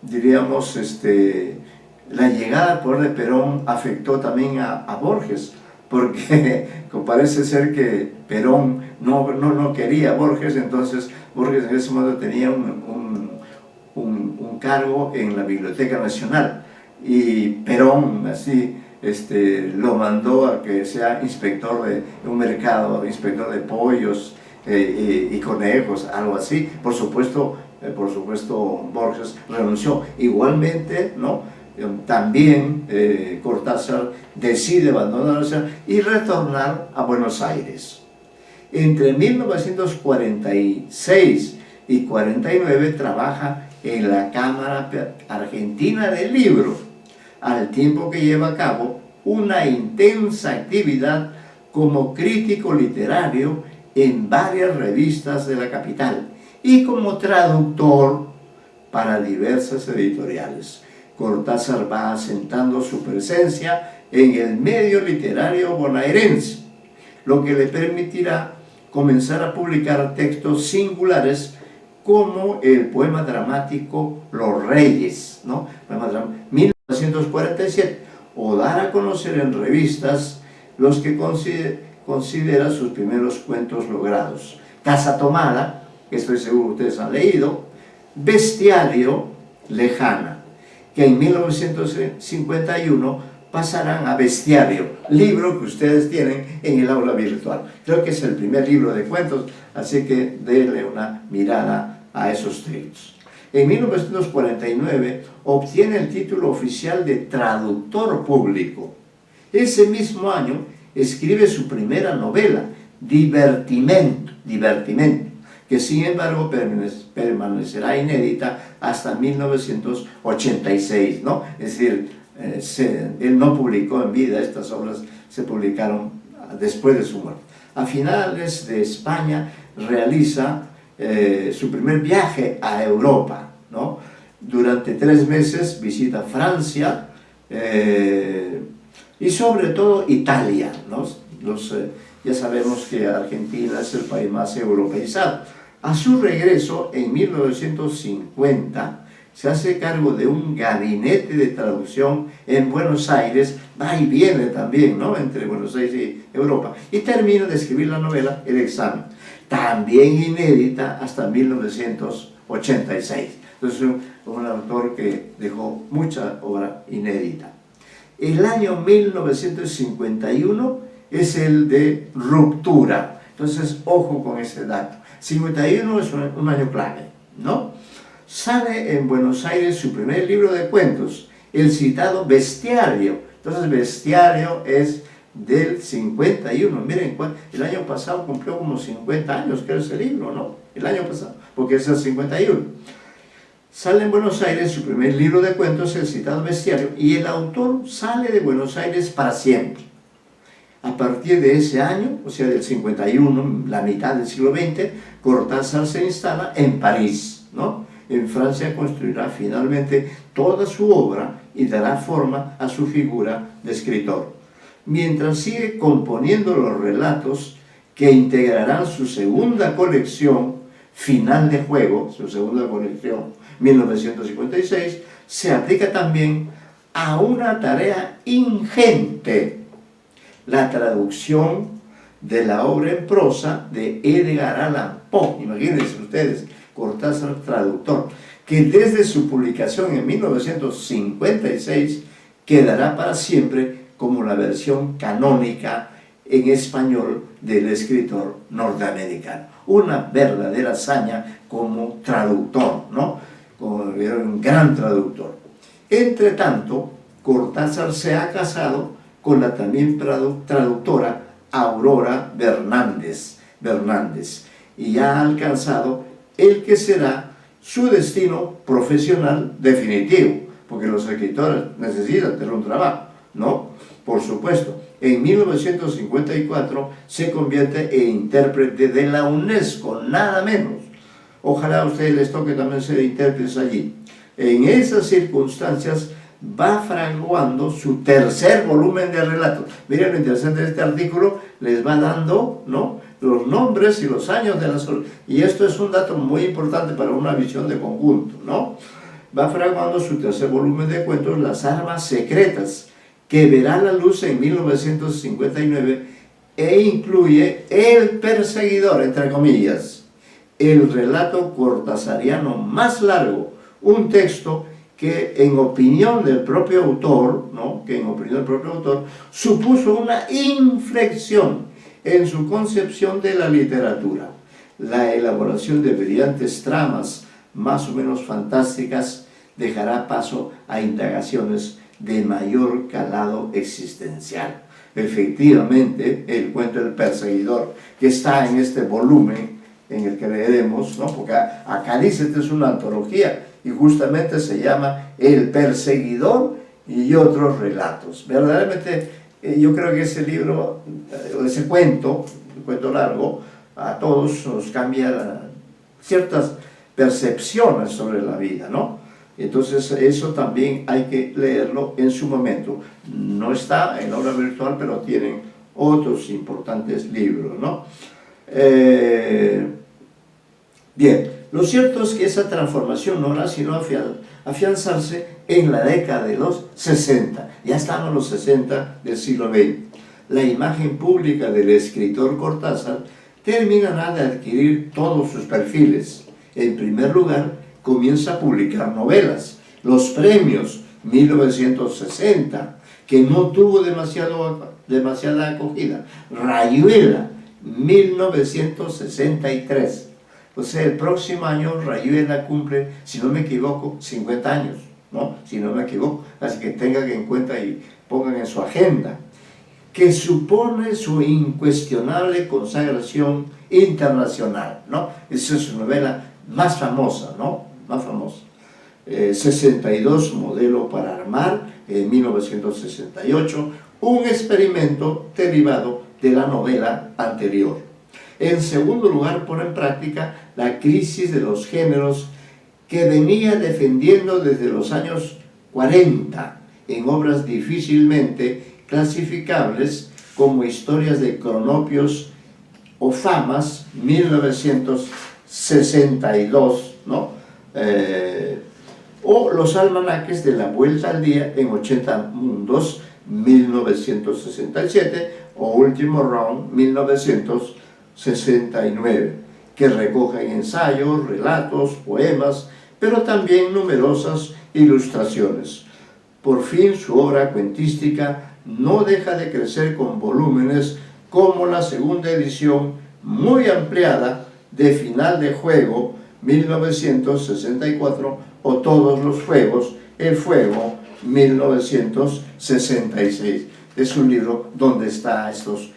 Diríamos, la llegada al poder de Perón afectó también a Borges, porque parece ser que Perón no quería a Borges. Entonces Borges en ese momento tenía un cargo en la Biblioteca Nacional, y Perón así lo mandó a que sea inspector de un mercado, inspector de pollos y conejos, algo así. Por supuesto Borges renunció. Igualmente, ¿no? También Cortázar decide abandonar la ciudad y retornar a Buenos Aires. Entre 1946 y 49 trabaja en la Cámara Argentina del Libro, al tiempo que lleva a cabo una intensa actividad como crítico literario en varias revistas de la capital y como traductor para diversas editoriales. Cortázar va asentando su presencia en el medio literario bonaerense, lo que le permitirá comenzar a publicar textos singulares como el poema dramático Los Reyes, ¿no? 1947, o dar a conocer en revistas los que considera sus primeros cuentos logrados: Casa Tomada, que estoy seguro ustedes han leído; Bestiario, Lejana, que en 1951 pasarán a Bestiario, libro que ustedes tienen en el aula virtual. Creo que es el primer libro de cuentos, así que denle una mirada a esos textos. En 1949 obtiene el título oficial de traductor público. Ese mismo año escribe su primera novela, Divertimento, que sin embargo permanecerá inédita hasta 1986, ¿no? Es decir, él no publicó en vida, estas obras se publicaron después de su muerte. A finales de España realiza su primer viaje a Europa, ¿no? Durante 3 meses visita Francia y sobre todo Italia, ¿no? Ya sabemos que Argentina es el país más europeizado. A su regreso, en 1950, se hace cargo de un gabinete de traducción en Buenos Aires, va y viene también, ¿no?, entre Buenos Aires y Europa, y termina de escribir la novela El examen, también inédita hasta 1986. Entonces, un autor que dejó mucha obra inédita. El año 1951 es el de ruptura. Entonces, ojo con ese dato. 51 es un año clave, ¿no? Sale en Buenos Aires su primer libro de cuentos, el citado Bestiario. Entonces, Bestiario es del 51. Miren, el año pasado cumplió como 50 años, que era ese libro, ¿no? El año pasado, porque es el 51. Sale en Buenos Aires su primer libro de cuentos, el citado Bestiario, y el autor sale de Buenos Aires para siempre. A partir de ese año, o sea, del 51, la mitad del siglo XX, Cortázar se instala en París, ¿no? En Francia construirá finalmente toda su obra y dará forma a su figura de escritor. mientras sigue componiendo los relatos que integrarán su segunda colección, Final de Juego, su segunda colección, 1956, se aplica también a una tarea ingente, la traducción de la obra en prosa de Edgar Allan Poe. Imagínense ustedes, Cortázar traductor, que desde su publicación en 1956 quedará para siempre como la versión canónica en español del escritor norteamericano. Una verdadera hazaña como traductor, ¿no? Como era un gran traductor. Entre tanto, Cortázar se ha casado con la también traductora Aurora Bernández, y ha alcanzado el que será su destino profesional definitivo, porque los escritores necesitan tener un trabajo, ¿no? Por supuesto. En 1954 se convierte en intérprete de la UNESCO, nada menos. Ojalá a ustedes les toque también ser intérpretes allí. En esas circunstancias va fraguando su tercer volumen de relatos. Miren lo interesante de este artículo, les va dando, ¿no?, los nombres y los años de las obras. Y esto es un dato muy importante para una visión de conjunto, ¿no? Va fraguando su tercer volumen de cuentos, Las armas secretas, que verá la luz en 1959 e incluye El perseguidor, entre comillas, el relato cortasariano más largo, un texto que en opinión del propio autor, ¿no?, supuso una inflexión en su concepción de la literatura. La elaboración de brillantes tramas más o menos fantásticas dejará paso a indagaciones de mayor calado existencial. Efectivamente, el cuento El perseguidor, que está en este volumen en el que leeremos, ¿no?, porque acá dice, esta es una antología, y justamente se llama El perseguidor y otros relatos. Verdaderamente, yo creo que ese libro, ese cuento, un cuento largo, a todos nos cambia ciertas percepciones sobre la vida, ¿no? Entonces eso también hay que leerlo en su momento. No está en la obra virtual, pero tienen otros importantes libros, ¿no? Bien, lo cierto es que esa transformación no hará sino afianzarse en la década de los 60. Ya estamos en los 60 del siglo XX. La imagen pública del escritor Cortázar terminará de adquirir todos sus perfiles. En primer lugar, comienza a publicar novelas. Los premios 1960, que no tuvo demasiada acogida. Rayuela, 1963. O sea, el próximo año Rayuela cumple, si no me equivoco, 50 años, ¿no? Si no me equivoco. Así que tengan en cuenta y pongan en su agenda. Que supone su incuestionable consagración internacional, ¿no? Esa es su novela más famosa, ¿no? Más famosa. 62, Modelo para armar, en 1968, un experimento derivado de la novela anterior. En segundo lugar, pone en práctica la crisis de los géneros que venía defendiendo desde los años 40 en obras difícilmente clasificables como Historias de cronopios o famas, 1962, ¿no? O Los almanaques de la vuelta al día en 80 mundos, 1967, o Último Round, 1969, que recogen ensayos, relatos, poemas, pero también numerosas ilustraciones. Por fin, su obra cuentística no deja de crecer con volúmenes como la segunda edición muy ampliada de Final de Juego, 1964, o Todos los Fuegos, El Fuego, 1966. Es un libro donde están estos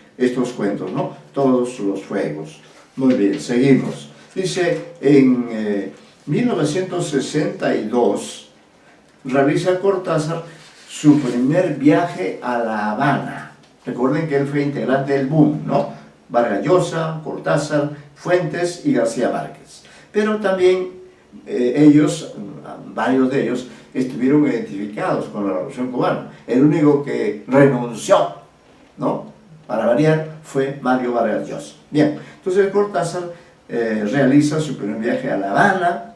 cuentos, ¿no? Todos los Fuegos. Muy bien, seguimos. Dice, en 1962 realiza Cortázar su primer viaje a La Habana. Recuerden que él fue integrante del boom, ¿no? Vargas Llosa, Cortázar, Fuentes y García Márquez. Pero también varios de ellos, estuvieron identificados con la Revolución Cubana. El único que renunció ¿no? Para variar, fue Mario Vargas Llosa. Bien, entonces Cortázar realiza su primer viaje a La Habana,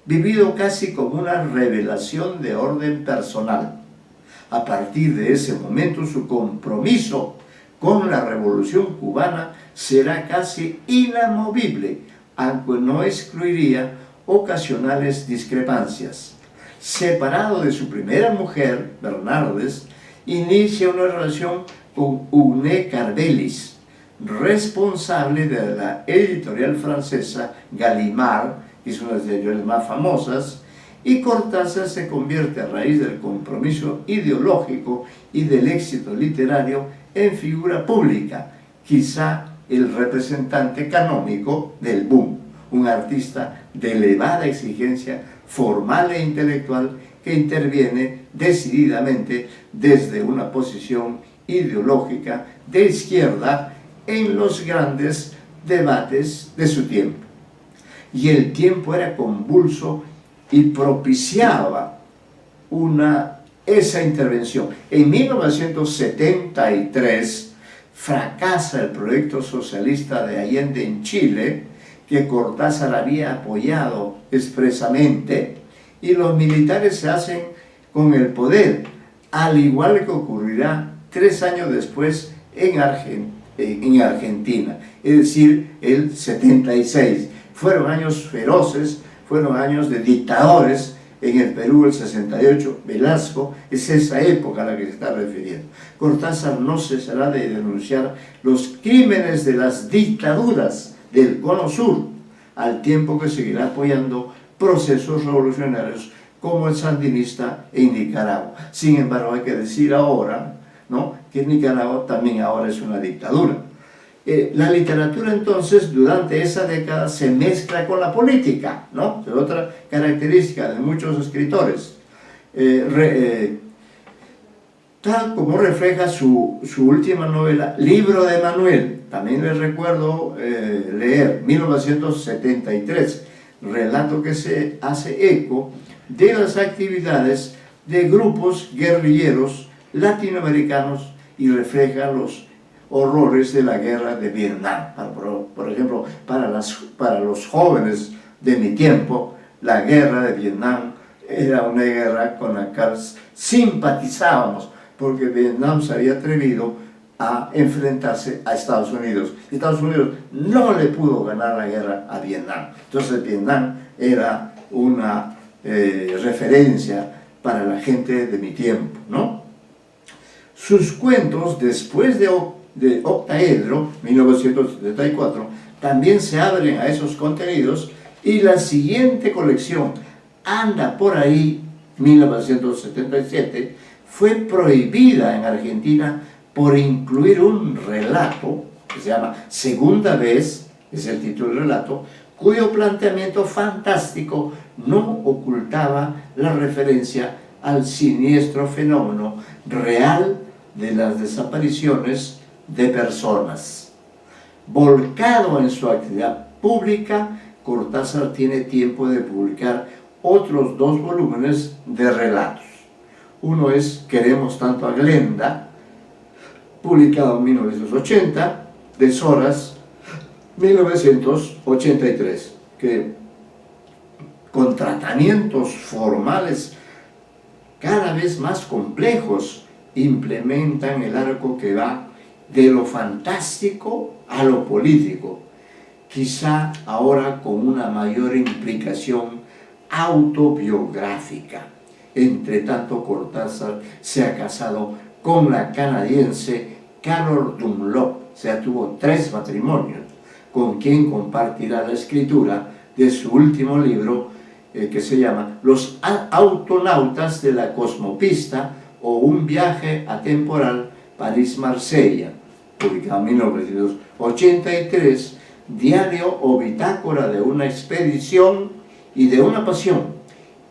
vivido casi como una revelación de orden personal. A partir de ese momento, su compromiso con la revolución cubana será casi inamovible, aunque no excluiría ocasionales discrepancias. Separado de su primera mujer, Bernardes, inicia una relación con Uné Carbelis, responsable de la editorial francesa Gallimard, que es una de las editoriales más famosas, y Cortázar se convierte, a raíz del compromiso ideológico y del éxito literario, en figura pública, quizá el representante canónico del boom, un artista de elevada exigencia formal e intelectual que interviene decididamente desde una posición ideológica de izquierda en los grandes debates de su tiempo. Y el tiempo era convulso y propiciaba esa intervención. En 1973 fracasa el proyecto socialista de Allende en Chile, que Cortázar había apoyado expresamente, y los militares se hacen con el poder, al igual que ocurrirá 3 años después en Argentina, es decir, el 76. Fueron años feroces, fueron años de dictadores. En el Perú, el 68, Velasco, es esa época a la que se está refiriendo. Cortázar no cesará de denunciar los crímenes de las dictaduras del Cono Sur, al tiempo que seguirá apoyando procesos revolucionarios como el sandinista en Nicaragua. Sin embargo, hay que decir ahora, ¿no?, que Nicaragua también ahora es una dictadura. La literatura entonces durante esa década se mezcla con la política, ¿no? Es otra característica de muchos escritores. Tal como refleja su última novela, Libro de Manuel. También les recuerdo leer 1973, relato que se hace eco de las actividades de grupos guerrilleros latinoamericanos y refleja los horrores de la guerra de Vietnam. Por ejemplo, para los jóvenes de mi tiempo, la guerra de Vietnam era una guerra con la que simpatizábamos, porque Vietnam se había atrevido a enfrentarse a Estados Unidos. Estados Unidos no le pudo ganar la guerra a Vietnam. Entonces Vietnam era una referencia para la gente de mi tiempo, ¿no? Sus cuentos, después de Octaedro, 1974, también se abren a esos contenidos, y la siguiente colección, Anda por ahí, 1977, fue prohibida en Argentina por incluir un relato que se llama Segunda Vez, es el título del relato, cuyo planteamiento fantástico no ocultaba la referencia al siniestro fenómeno real de las desapariciones de personas. Volcado en su actividad pública, Cortázar tiene tiempo de publicar otros 2 volúmenes de relatos. Uno es Queremos tanto a Glenda, publicado en 1980, Deshoras, 1983, que con tratamientos formales cada vez más complejos implementan el arco que va de lo fantástico a lo político, quizá ahora con una mayor implicación autobiográfica. Entre tanto, Cortázar se ha casado con la canadiense Carol Dunlop, o sea, tuvo 3 matrimonios, con quien compartirá la escritura de su último libro, que se llama Los autonautas de la cosmopista, o Un viaje atemporal París-Marsella, publicado en 1983, diario o bitácora de una expedición y de una pasión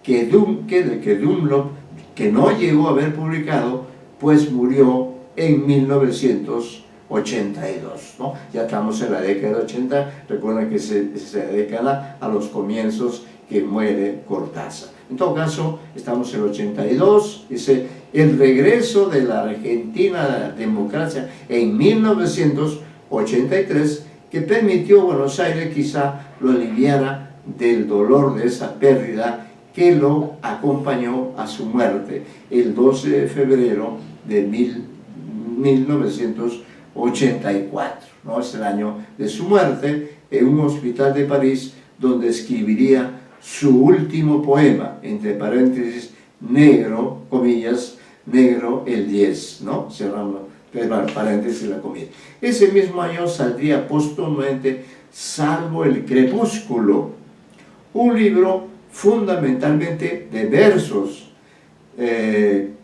que Dunlop, que no llegó a haber publicado, pues murió en 1982, ¿no? Ya estamos en la década de 80, recuerden que esa década, a los comienzos, que muere Cortázar. En todo caso, estamos en el 82, dice, el regreso de la Argentina a la democracia en 1983, que permitió a Buenos Aires quizá lo aliviara del dolor de esa pérdida que lo acompañó a su muerte el 12 de febrero de 1984, ¿no? Es el año de su muerte, en un hospital de París, donde escribiría su último poema, entre paréntesis, negro, comillas, negro el 10, ¿no? Cerrando paréntesis la comilla. Ese mismo año saldría póstumamente Salvo el crepúsculo, un libro fundamentalmente de versos, que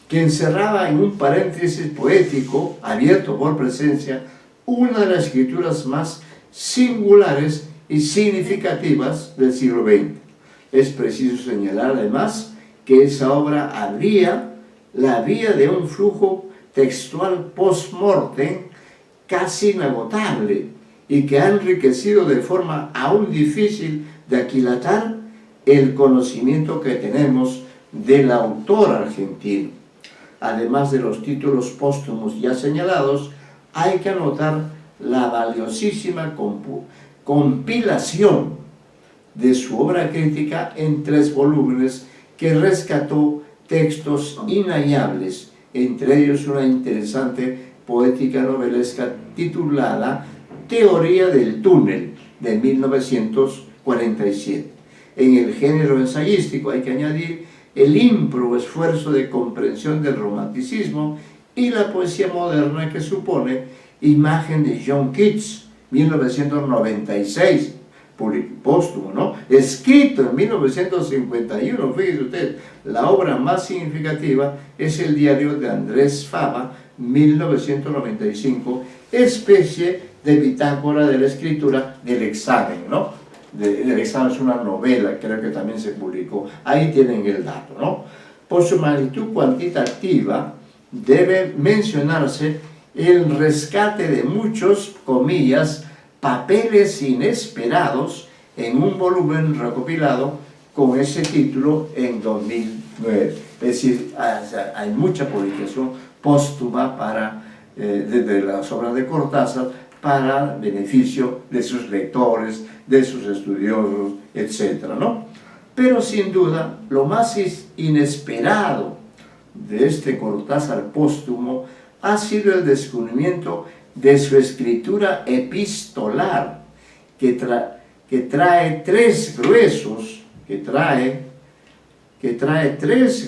encerraba en un paréntesis poético, abierto por presencia, una de las escrituras más singulares y significativas del siglo XX. Es preciso señalar además que esa obra abría la vía de un flujo textual post-mortem casi inagotable y que ha enriquecido de forma aún difícil de aquilatar el conocimiento que tenemos del autor argentino. Además de los títulos póstumos ya señalados, hay que anotar la valiosísima compilación de su obra crítica en 3 volúmenes que rescató textos inhallables, entre ellos una interesante poética novelesca titulada Teoría del túnel, de 1947. En el género ensayístico hay que añadir el ímprobo esfuerzo de comprensión del romanticismo y la poesía moderna que supone Imagen de John Keats, 1996, póstumo, ¿no? Escrito en 1951, fíjense ustedes, la obra más significativa es el diario de Andrés Fava, 1995, especie de bitácora de la escritura del examen, ¿no? El examen es una novela, creo que también se publicó, ahí tienen el dato, ¿no? Por su magnitud cuantitativa, debe mencionarse el rescate de muchos, comillas, papeles inesperados en un volumen recopilado con ese título en 2009. Es decir, hay mucha publicación póstuma de las obras de Cortázar para beneficio de sus lectores, de sus estudiosos, etc., ¿no? Pero sin duda, lo más inesperado de este Cortázar póstumo ha sido el descubrimiento de su escritura epistolar, que trae tres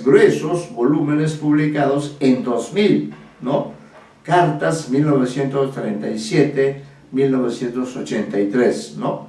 gruesos volúmenes publicados en 2000, ¿no? Cartas 1937-1983, ¿no?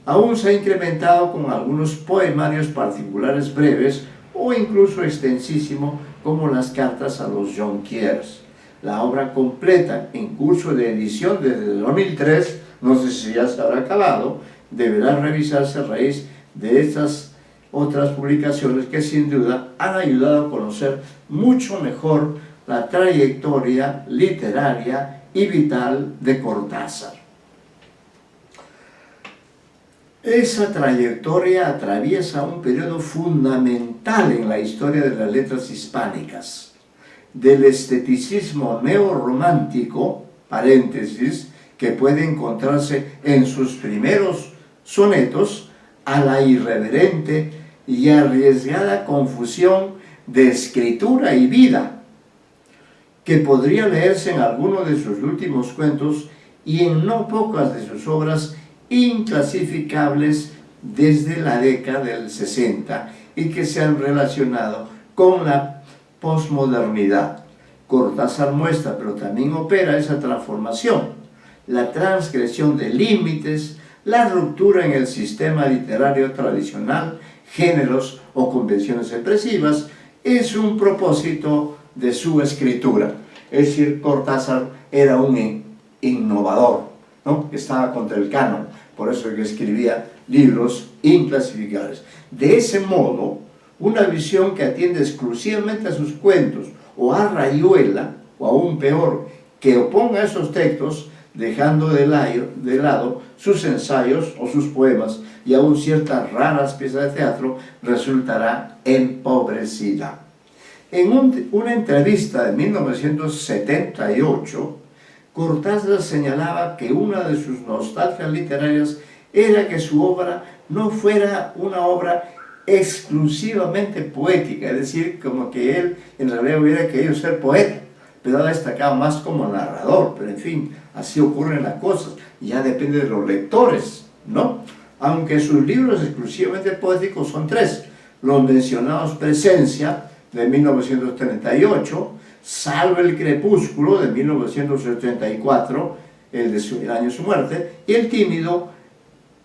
Aún se ha incrementado con algunos poemarios particulares breves o incluso extensísimo, como las cartas a los Jonquiers. La obra completa, en curso de edición desde 2003, no sé si ya se habrá acabado, deberá revisarse a raíz de estas otras publicaciones que sin duda han ayudado a conocer mucho mejor la trayectoria literaria y vital de Cortázar. Esa trayectoria atraviesa un periodo fundamental en la historia de las letras hispánicas, del esteticismo neorromántico, paréntesis, que puede encontrarse en sus primeros sonetos, a la irreverente y arriesgada confusión de escritura y vida, que podría leerse en alguno de sus últimos cuentos y en no pocas de sus obras inclasificables desde la década del 60 y que se han relacionado con la posmodernidad. Cortázar muestra, pero también opera esa transformación, la transgresión de límites, la ruptura en el sistema literario tradicional, géneros o convenciones expresivas, es un propósito de su escritura. Es decir, Cortázar era un innovador, ¿no? Estaba contra el canon, por eso que escribía libros inclasificables. De ese modo, una visión que atiende exclusivamente a sus cuentos o a rayuela, o aún peor, que oponga esos textos, dejando de lado sus ensayos o sus poemas y aún ciertas raras piezas de teatro, resultará empobrecida. En una entrevista de 1978, Cortázar señalaba que una de sus nostalgias literarias era que su obra no fuera una obra exclusivamente poética, es decir, como que él en realidad hubiera querido ser poeta, pero ha destacado más como narrador, pero en fin, así ocurren las cosas, ya depende de los lectores, ¿no? Aunque sus libros exclusivamente poéticos son 3, los mencionados Presencia, de 1938, Salve el crepúsculo, de 1984, el año de su muerte, y el tímido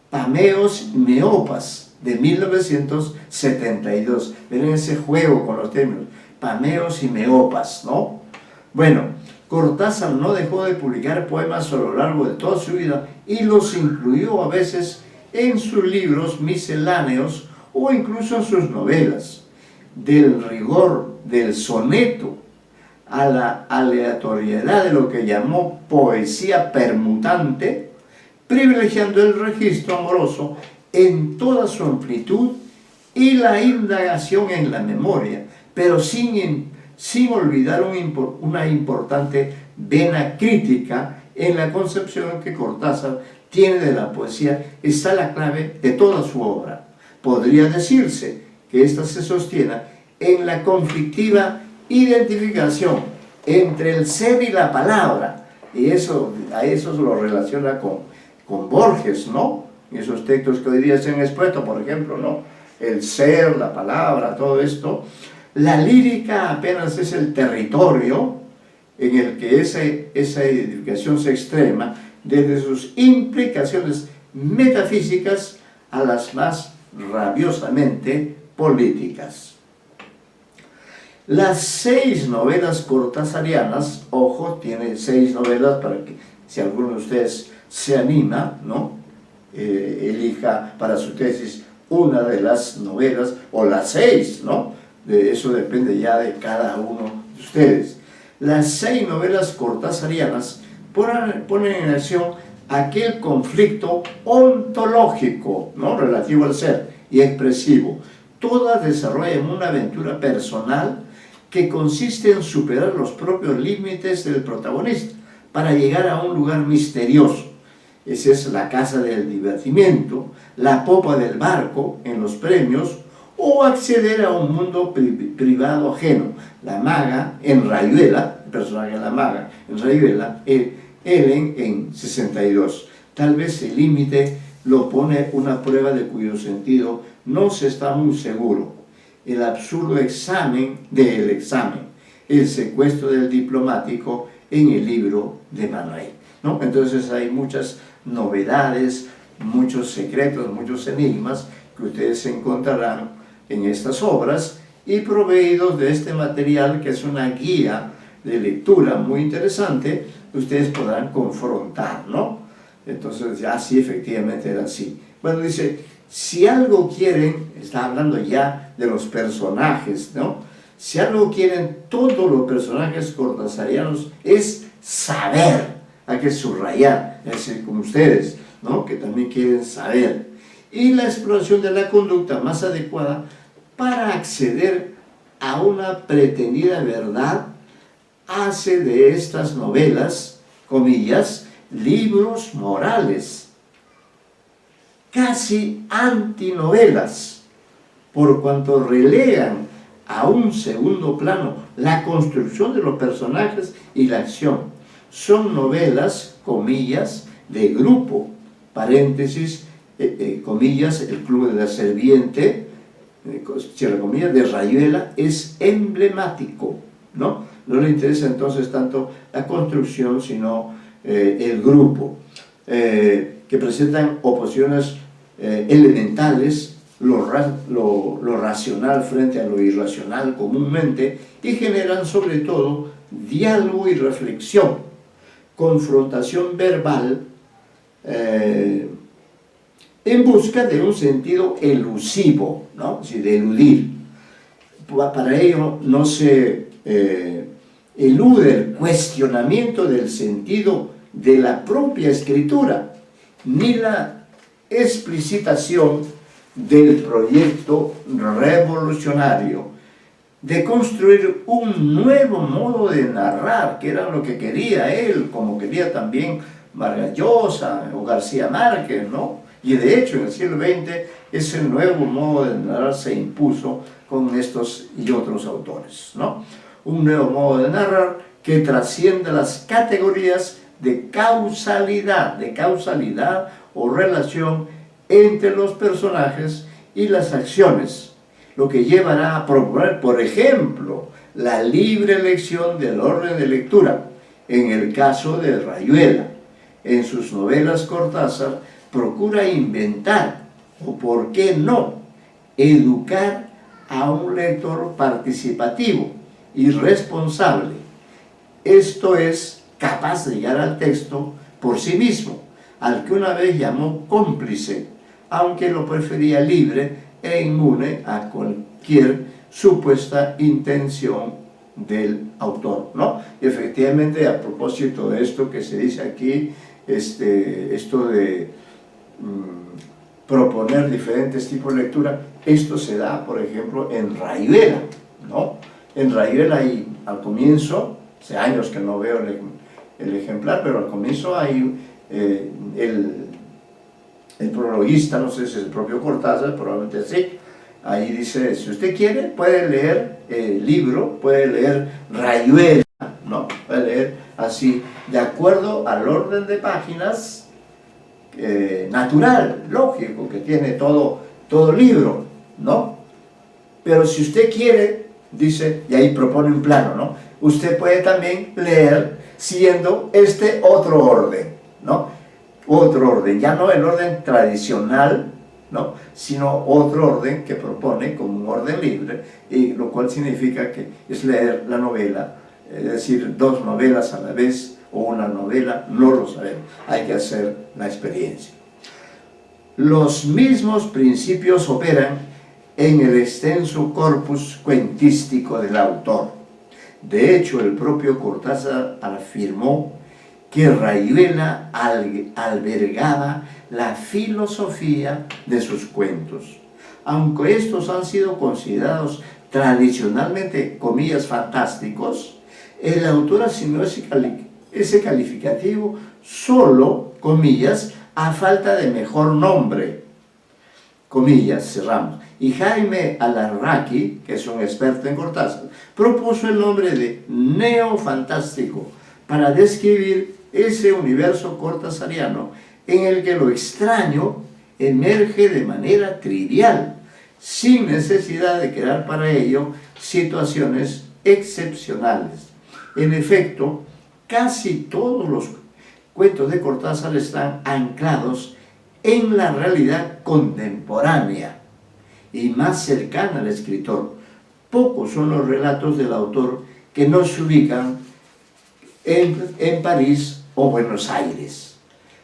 Pameos y Meopas, de 1972. Miren ese juego con los términos, Pameos y Meopas, ¿no? Bueno, Cortázar no dejó de publicar poemas a lo largo de toda su vida y los incluyó a veces en sus libros misceláneos o incluso en sus novelas. Del rigor del soneto a la aleatoriedad de lo que llamó poesía permutante, privilegiando el registro amoroso en toda su amplitud y la indagación en la memoria, pero sin olvidar una importante vena crítica en la concepción que Cortázar tiene de la poesía. Está la clave de toda su obra. Podría decirse que ésta se sostiene en la conflictiva identificación entre el ser y la palabra, y a eso lo relaciona con Borges, ¿no? Esos textos que hoy día se han expuesto, por ejemplo, ¿no? El ser, la palabra, todo esto. La lírica apenas es el territorio en el que esa identificación se extrema, desde sus implicaciones metafísicas a las más rabiosamente políticas. Las 6 novelas cortasarianas, ojo, tiene 6 novelas para que si alguno de ustedes se anima, ¿no? Elija para su tesis una de las novelas o las 6, ¿no? Eso depende ya de cada uno de ustedes. Las 6 novelas cortasarianas ponen en acción aquel conflicto ontológico, ¿no? Relativo al ser y expresivo. Todas desarrollan una aventura personal que consiste en superar los propios límites del protagonista para llegar a un lugar misterioso. Esa es la casa del divertimiento, la popa del barco en los premios, o acceder a un mundo privado ajeno. La maga en Rayuela, el personaje de la maga en Rayuela, Ellen en 62. Tal vez el límite lo pone una prueba de cuyo sentido no se está muy seguro. El absurdo examen del examen, el secuestro del diplomático en el libro de Manuel, ¿no? Entonces hay muchas novedades, muchos secretos, muchos enigmas que ustedes encontrarán en estas obras y proveídos de este material que es una guía de lectura muy interesante, ustedes podrán confrontar, ¿no? Entonces ya sí, efectivamente era así. Bueno, dice, si algo quieren, está hablando ya de los personajes, ¿no? Si algo quieren todos los personajes cortasarianos es saber, hay que subrayar, es decir, como ustedes, ¿no? Que también quieren saber. Y la exploración de la conducta más adecuada para acceder a una pretendida verdad hace de estas novelas, comillas, libros morales, casi antinovelas, por cuanto relegan a un segundo plano la construcción de los personajes y la acción. Son novelas, comillas, de grupo, paréntesis, comillas, el Club de la Serviente, cierra comillas, de Rayuela, es emblemático, ¿no? No le interesa entonces tanto la construcción, sino el grupo, que presentan oposiciones elementales, lo racional frente a lo irracional comúnmente, y generan sobre todo diálogo y reflexión, confrontación verbal, en busca de un sentido elusivo, ¿no? Es decir, de eludir. Para ello no se elude el cuestionamiento del sentido de la propia escritura, ni la explicitación del proyecto revolucionario de construir un nuevo modo de narrar, que era lo que quería él, como quería también Vargas Llosa o García Márquez, ¿no? Y de hecho, en el siglo XX, ese nuevo modo de narrar se impuso con estos y otros autores, ¿no? Un nuevo modo de narrar que trasciende las categorías de causalidad o relación entre los personajes y las acciones, lo que llevará a proponer, por ejemplo, la libre elección del orden de lectura, en el caso de Rayuela. En sus novelas Cortázar procura inventar, o por qué no, educar a un lector participativo y responsable. Esto es, capaz de llegar al texto por sí mismo, al que una vez llamó cómplice, aunque lo prefería libre e inmune a cualquier supuesta intención del autor, ¿no? Y efectivamente, a propósito de esto que se dice aquí, esto de proponer diferentes tipos de lectura, esto se da, por ejemplo, en Rayuela, ¿no? En Rayuela hay, al comienzo, hace años que no veo el ejemplar, pero al comienzo hay el prologuista, no sé si es el propio Cortázar, probablemente sí, ahí dice, si usted quiere, puede leer el libro, puede leer Rayuela, ¿no? Puede leer así, de acuerdo al orden de páginas natural, lógico, que tiene todo libro, ¿no? Pero si usted quiere, dice, y ahí propone un plano, ¿no? Usted puede también leer siguiendo este otro orden, ¿no? Otro orden, ya no el orden tradicional, ¿no? Sino otro orden que propone como un orden libre, y lo cual significa que es leer la novela, es decir, dos novelas a la vez o una novela, no lo sabemos, hay que hacer la experiencia. Los mismos principios operan en el extenso corpus cuentístico del autor. De hecho, el propio Cortázar afirmó que Rayuela albergaba la filosofía de sus cuentos. Aunque estos han sido considerados tradicionalmente, comillas, fantásticos, el autor asignó ese calificativo solo, comillas, a falta de mejor nombre, comillas, cerramos. Y Jaime Alarraqui, que es un experto en Cortázar, propuso el nombre de neofantástico para describir ese universo cortázariano en el que lo extraño emerge de manera trivial, sin necesidad de crear para ello situaciones excepcionales. En efecto, casi todos los cuentos de Cortázar están anclados en la realidad contemporánea y más cercana al escritor. Pocos son los relatos del autor que no se ubican en París o Buenos Aires.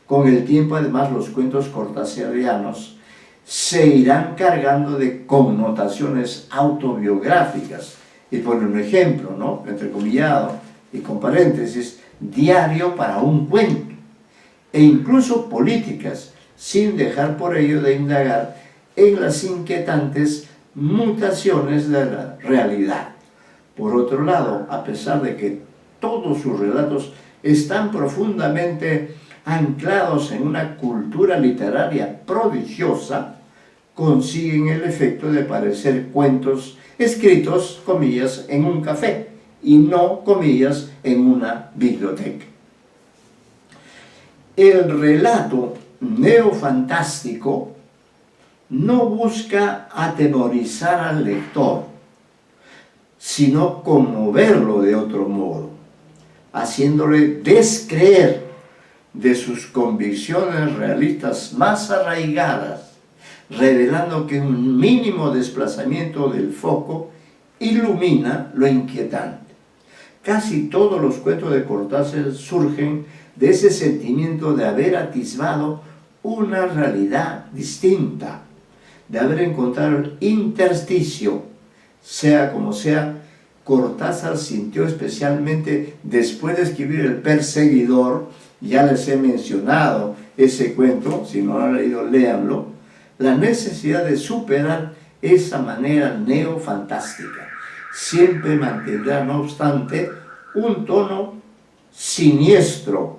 Con el tiempo, además, los cuentos cortázarianos se irán cargando de connotaciones autobiográficas. Y pone un ejemplo, ¿no? Entrecomillado y con paréntesis, diario para un cuento, e incluso políticas, sin dejar por ello de indagar en las inquietantes mutaciones de la realidad. Por otro lado, a pesar de que todos sus relatos están profundamente anclados en una cultura literaria prodigiosa, consiguen el efecto de parecer cuentos escritos, comillas, en un café y no, comillas, en una biblioteca. El relato neofantástico no busca atemorizar al lector, sino conmoverlo de otro modo, haciéndole descreer de sus convicciones realistas más arraigadas, revelando que un mínimo desplazamiento del foco ilumina lo inquietante. Casi todos los cuentos de Cortázar surgen de ese sentimiento de haber atisbado una realidad distinta, de haber encontrado el intersticio. Sea como sea, Cortázar sintió especialmente después de escribir El Perseguidor ya les he mencionado ese cuento, si no lo han leído, léanlo, la necesidad de superar esa manera neofantástica. Siempre mantendrá, no obstante, un tono siniestro,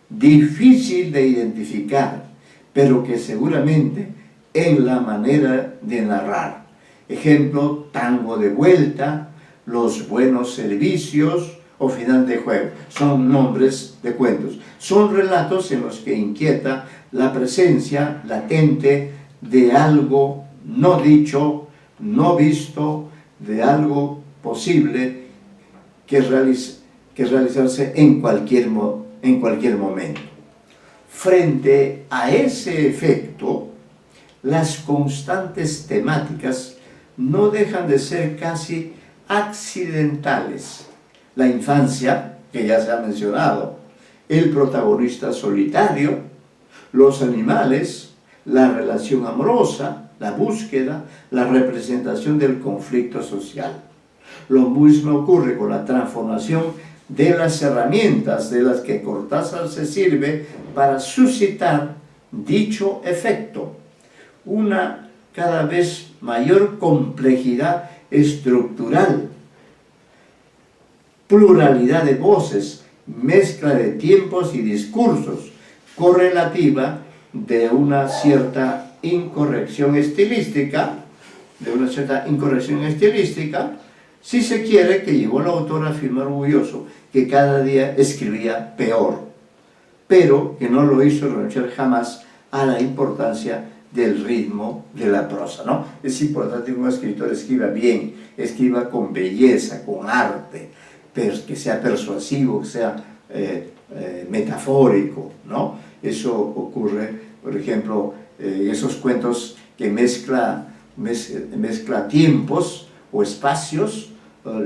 difícil de identificar, pero que seguramente en la manera de narrar. Ejemplo, Tango de Vuelta, Los Buenos Servicios o Final de Juego. Son nombres de cuentos. Son relatos en los que inquieta la presencia latente de algo no dicho, no visto, de algo posible que realizarse en cualquier momento. Frente a ese efecto, las constantes temáticas no dejan de ser casi accidentales. La infancia, que ya se ha mencionado, el protagonista solitario, los animales, la relación amorosa, la búsqueda, la representación del conflicto social. Lo mismo ocurre con la transformación de las herramientas de las que Cortázar se sirve para suscitar dicho efecto. Una cada vez mayor complejidad estructural, pluralidad de voces, mezcla de tiempos y discursos, correlativa de una cierta incorrección estilística, si se quiere, que llevó al autor a afirmar orgulloso que cada día escribía peor, pero que no lo hizo renunciar jamás a la importancia del ritmo de la prosa, ¿no? Es importante que un escritor escriba bien, escriba con belleza, con arte, pero que sea persuasivo, que sea metafórico, ¿no? Eso ocurre, por ejemplo, esos cuentos que mezcla tiempos o espacios.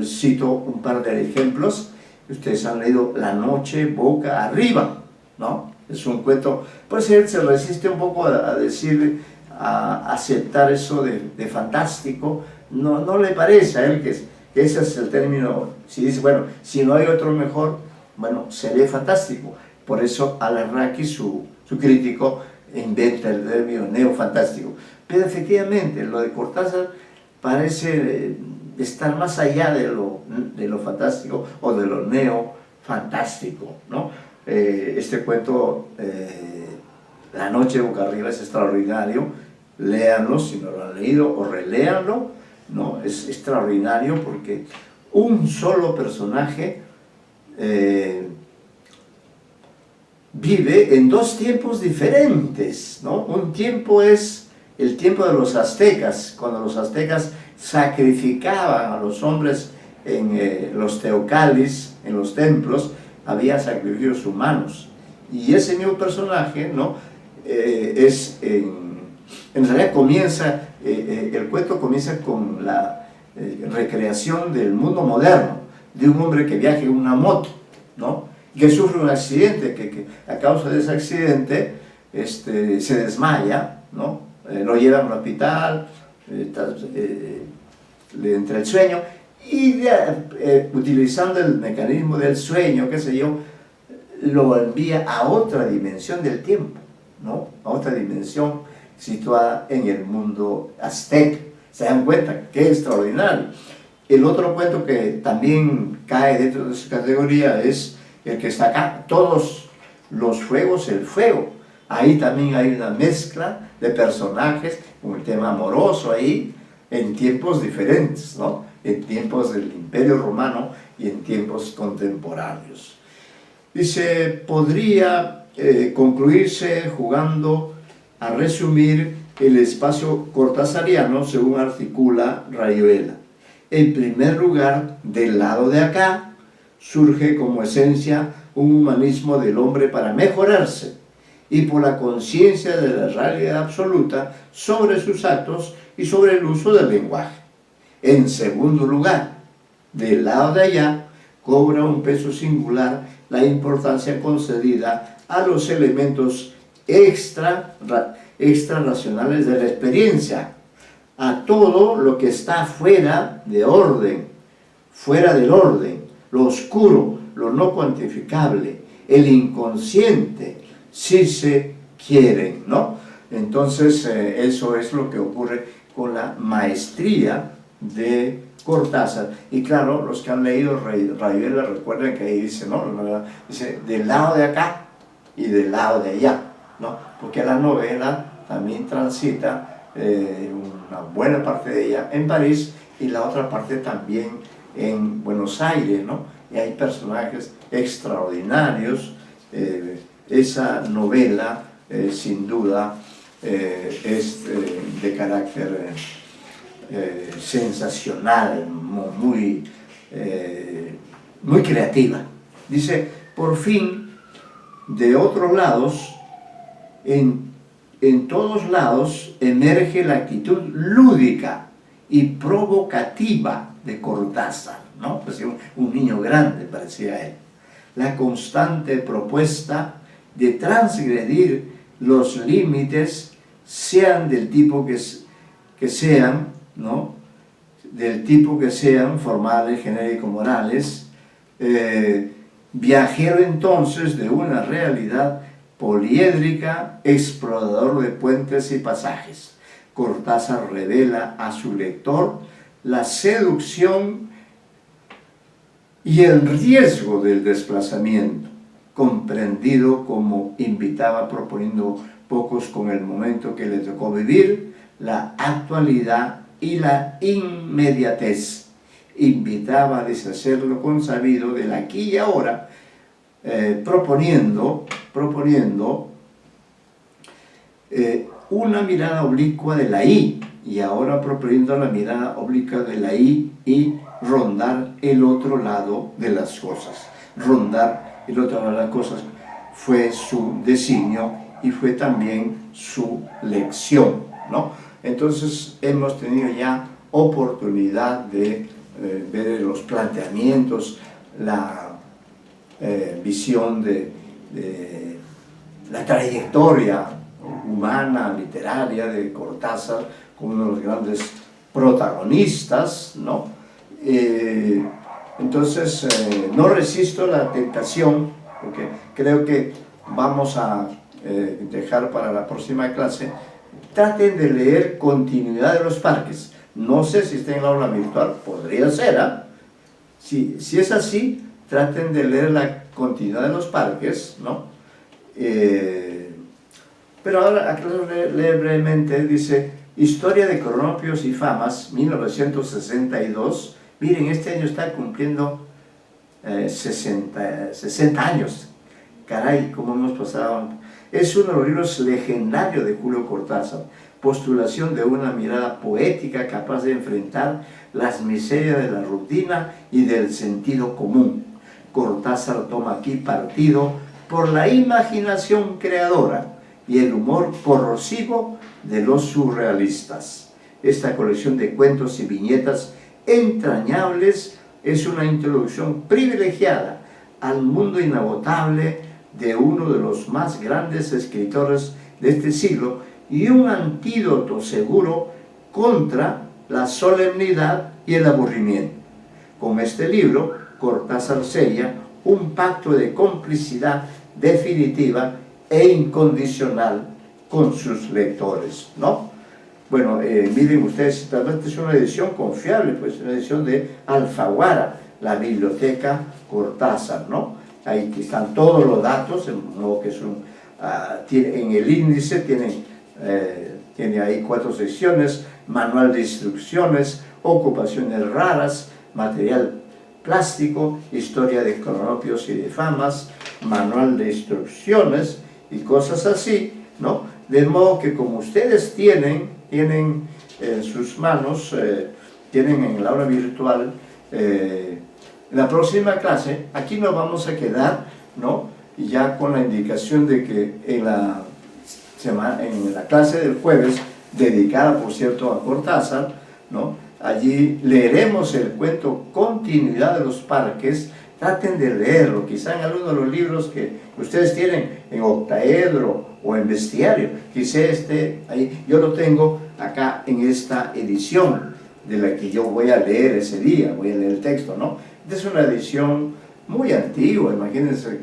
Cito un par de ejemplos. Ustedes han leído La noche boca arriba, ¿no? Es un cuento, pues él se resiste un poco a decir, a aceptar eso de fantástico. No le parece a él que ese es el término. Si dice, bueno, si no hay otro mejor, bueno, seré fantástico. Por eso Al-Arraqui, su crítico, inventa el término neofantástico. Pero efectivamente, lo de Cortázar parece estar más allá de lo fantástico o de lo neofantástico, ¿no? Este cuento, La noche boca arriba, es extraordinario. Léanlo si no lo han leído, o reléanlo, ¿no? Es extraordinario porque un solo personaje vive en dos tiempos diferentes, ¿no? Un tiempo es el tiempo de los aztecas, cuando los aztecas sacrificaban a los hombres en los teocalis, en los templos, había sacrificios humanos. Y ese mismo personaje, ¿no? En realidad comienza, el cuento comienza con la recreación del mundo moderno, de un hombre que viaja en una moto, ¿no? Que sufre un accidente, que a causa de ese accidente se desmaya, ¿no? Lo llevan al hospital, le entra el sueño, y utilizando el mecanismo del sueño, qué sé yo, lo envía a otra dimensión del tiempo, ¿no? A otra dimensión situada en el mundo azteca. ¿Se dan cuenta? ¡Qué extraordinario! El otro cuento que también cae dentro de su categoría es el que está acá, Todos los fuegos, el fuego. Ahí también hay una mezcla de personajes, un tema amoroso ahí, en tiempos diferentes, ¿no? En tiempos del Imperio Romano y en tiempos contemporáneos. Dice, podría concluirse jugando a resumir el espacio cortasariano según articula Rayuela. En primer lugar, del lado de acá, surge como esencia un humanismo del hombre para mejorarse y por la conciencia de la realidad absoluta sobre sus actos y sobre el uso del lenguaje. En segundo lugar, del lado de allá, cobra un peso singular la importancia concedida a los elementos extrarracionales de la experiencia, a todo lo que está fuera de orden, fuera del orden, lo oscuro, lo no cuantificable, el inconsciente, si se quieren, ¿no? Entonces, eso es lo que ocurre con la maestría de Cortázar. Y claro, los que han leído Rayuela recuerden que ahí dice, ¿no? Dice, del lado de acá y del lado de allá, ¿no? Porque la novela también transita una buena parte de ella en París y la otra parte también en Buenos Aires, ¿no? Y hay personajes extraordinarios. Esa novela, sin duda, es de carácter sensacional, muy creativa. Dice, por fin, de otros lados, en todos lados emerge la actitud lúdica y provocativa de Cortázar, ¿no? Pues un niño grande parecía él. La constante propuesta de transgredir los límites, sean del tipo que sean, ¿no? Del tipo que sean, formales, genéricos, morales, viajero entonces de una realidad poliédrica, explorador de puentes y pasajes. Cortázar revela a su lector la seducción y el riesgo del desplazamiento, comprendido como invitaba, proponiendo pocos con el momento que le tocó vivir, la actualidad y la inmediatez. Invitaba a deshacerlo consabido del aquí y ahora, proponiendo una mirada oblicua de la I, y ahora proponiendo la mirada oblicua de la I y rondar el otro lado de las cosas. Rondar el otro lado de las cosas fue su designio y fue también su lección, ¿no? Entonces hemos tenido ya oportunidad de ver los planteamientos, la visión de la trayectoria humana, literaria de Cortázar, como uno de los grandes protagonistas, ¿no? Entonces, no resisto la tentación, porque creo que vamos a dejar para la próxima clase. Traten de leer Continuidad de los Parques. No sé si está en la aula virtual, podría ser, ¿eh? Si es así, traten de leer la Continuidad de los Parques, ¿no? Pero ahora, aclaro leer brevemente, dice, Historia de Cronopios y Famas, 1962. Miren, este año está cumpliendo 60 años. Caray, cómo hemos pasado. Es uno de los libros legendarios de Julio Cortázar, postulación de una mirada poética capaz de enfrentar las miserias de la rutina y del sentido común. Cortázar toma aquí partido por la imaginación creadora y el humor corrosivo de los surrealistas. Esta colección de cuentos y viñetas entrañables es una introducción privilegiada al mundo inagotable de uno de los más grandes escritores de este siglo y un antídoto seguro contra la solemnidad y el aburrimiento. Con este libro, Cortázar sella un pacto de complicidad definitiva e incondicional con sus lectores, ¿no? Bueno, miren ustedes, realmente es una edición confiable, pues una edición de Alfaguara, la biblioteca Cortázar, ¿no? Ahí están todos los datos, ¿no? Que son, en el índice tiene ahí 4 secciones: manual de instrucciones, ocupaciones raras, material plástico, historia de cronopios y de famas, manual de instrucciones y cosas así, ¿no? De modo que como ustedes tienen en sus manos, tienen en la aula virtual, la próxima clase, aquí nos vamos a quedar, ¿no? Y ya con la indicación de que en la clase del jueves, dedicada por cierto a Cortázar, ¿no? Allí leeremos el cuento Continuidad de los Parques. Traten de leerlo, quizá en alguno de los libros que ustedes tienen en octaedro o en bestiario, quizá esté ahí. Yo lo tengo acá en esta edición de la que yo voy a leer ese día, voy a leer el texto, ¿no? Esta es una edición muy antigua, imagínense,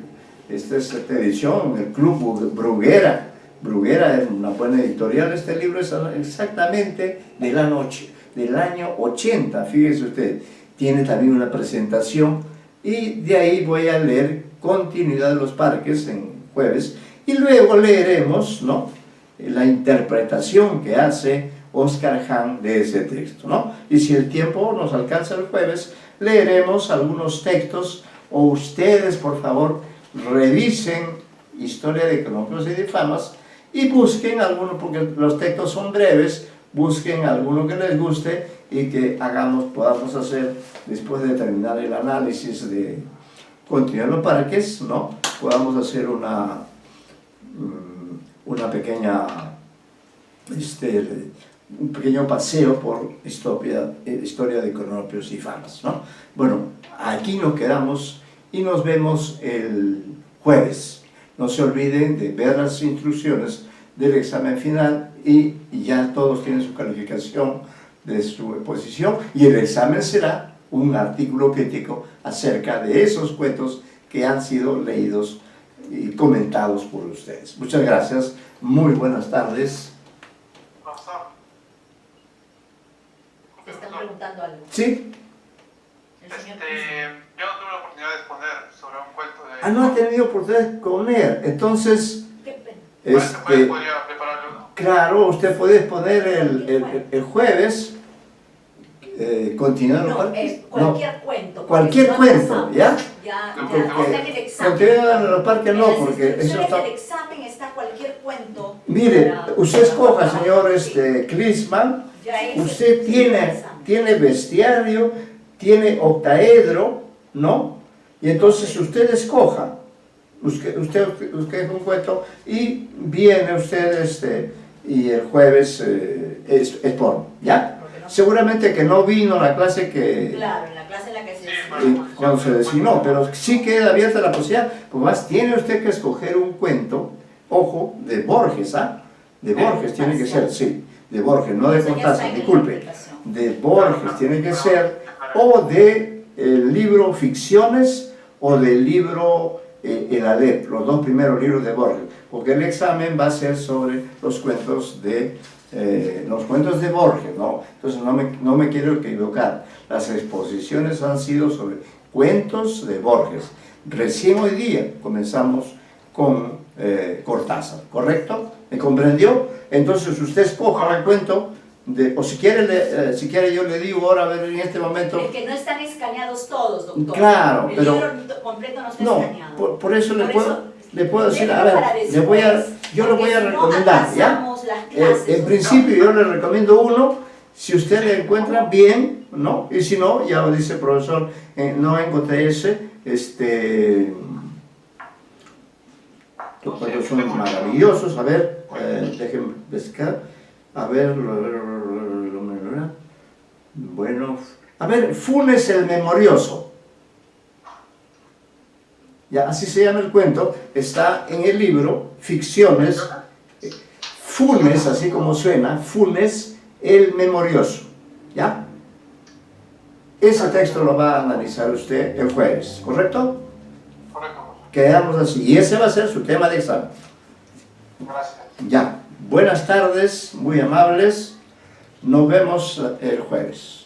esta es esta edición, el Club Bruguera. Bruguera es una buena editorial. Este libro es exactamente del año 80, fíjese usted. Tiene también una presentación y de ahí voy a leer Continuidad de los Parques en jueves y luego leeremos, ¿no?, la interpretación que hace Oscar Hahn de ese texto, ¿no? Y si el tiempo nos alcanza el jueves, leeremos algunos textos o ustedes, por favor, revisen Historia de Cronologías y Difamas y busquen alguno, porque los textos son breves, busquen alguno que les guste y que podamos hacer, después de terminar el análisis de Continuidad de los Parques, ¿no?, podamos hacer una pequeña, un pequeño paseo por historia de Cronologías y Difamas, ¿no? Bueno, aquí nos quedamos y nos vemos el jueves. No se olviden de ver las instrucciones del examen final y ya todos tienen su calificación de su exposición y el examen será un artículo crítico acerca de esos cuentos que han sido leídos y comentados por ustedes. Muchas gracias, muy buenas tardes. Te están preguntando algo. ¿Sí? El señor Yo no tuve la oportunidad de exponer sobre un cuento de... Ah, no ha tenido oportunidad de comer, entonces... Qué pena. ¿Podría prepararlo? Claro, usted puede exponer el jueves, continuar No, cualquier cuento. cualquier porque cuento, pasamos. ¿ya? Ya Porque está en el examen. Continuar en los parques En no, las porque eso instrucciones está... del examen está cualquier cuento. Mire, para- usted escoja, para- señor sí, Klinsmann, ya ese usted es el tiene examen. bestiario, tiene octaedro, ¿no? Y entonces usted escoja, usted un cuento y viene usted y el jueves expone, ¿ya? Porque no- Seguramente que no vino a la clase que... Claro, en la clase en la que se... Sí, cuando se designó, pero sí queda abierta la posibilidad, pues más tiene usted que escoger un cuento, ojo, de Borges, ¿ah? De Borges tiene que ser, sí, de Borges, no de Eso ya está Cortázar, en la disculpe, interpretación. de Borges tiene que ser, o de el libro Ficciones, o del libro El Aleph, los dos primeros libros de Borges, porque el examen va a ser sobre los cuentos de Borges, ¿no? Entonces no me quiero equivocar, las exposiciones han sido sobre cuentos de Borges. Recién hoy día comenzamos con Cortázar, ¿correcto? ¿Me comprendió? Entonces usted escoja un cuento, o si quiere yo le digo ahora, a ver, en este momento... Es que no están escaneados todos, doctor. Claro, el pero... libro completo no está escaneado. Por eso le puedo decir, a déjelo ver, para yo le voy a después, porque si no, recomendar, ¿ya? atrasamos las clases, En doctor. principio yo le recomiendo uno, si usted le encuentra bien, ¿no? Y si no, ya lo dice el profesor, no encontré ese, los cuentos son maravillosos, a ver, déjenme pescar, a ver, bueno, a ver, Funes el Memorioso, ya, así se llama el cuento, está en el libro Ficciones, Funes, así como suena, Funes el Memorioso, ¿ya? Ese texto lo va a analizar usted el jueves, ¿correcto? Correcto. Quedamos así, y ese va a ser su tema de examen. Gracias. Ya, buenas tardes, muy amables, nos vemos el jueves.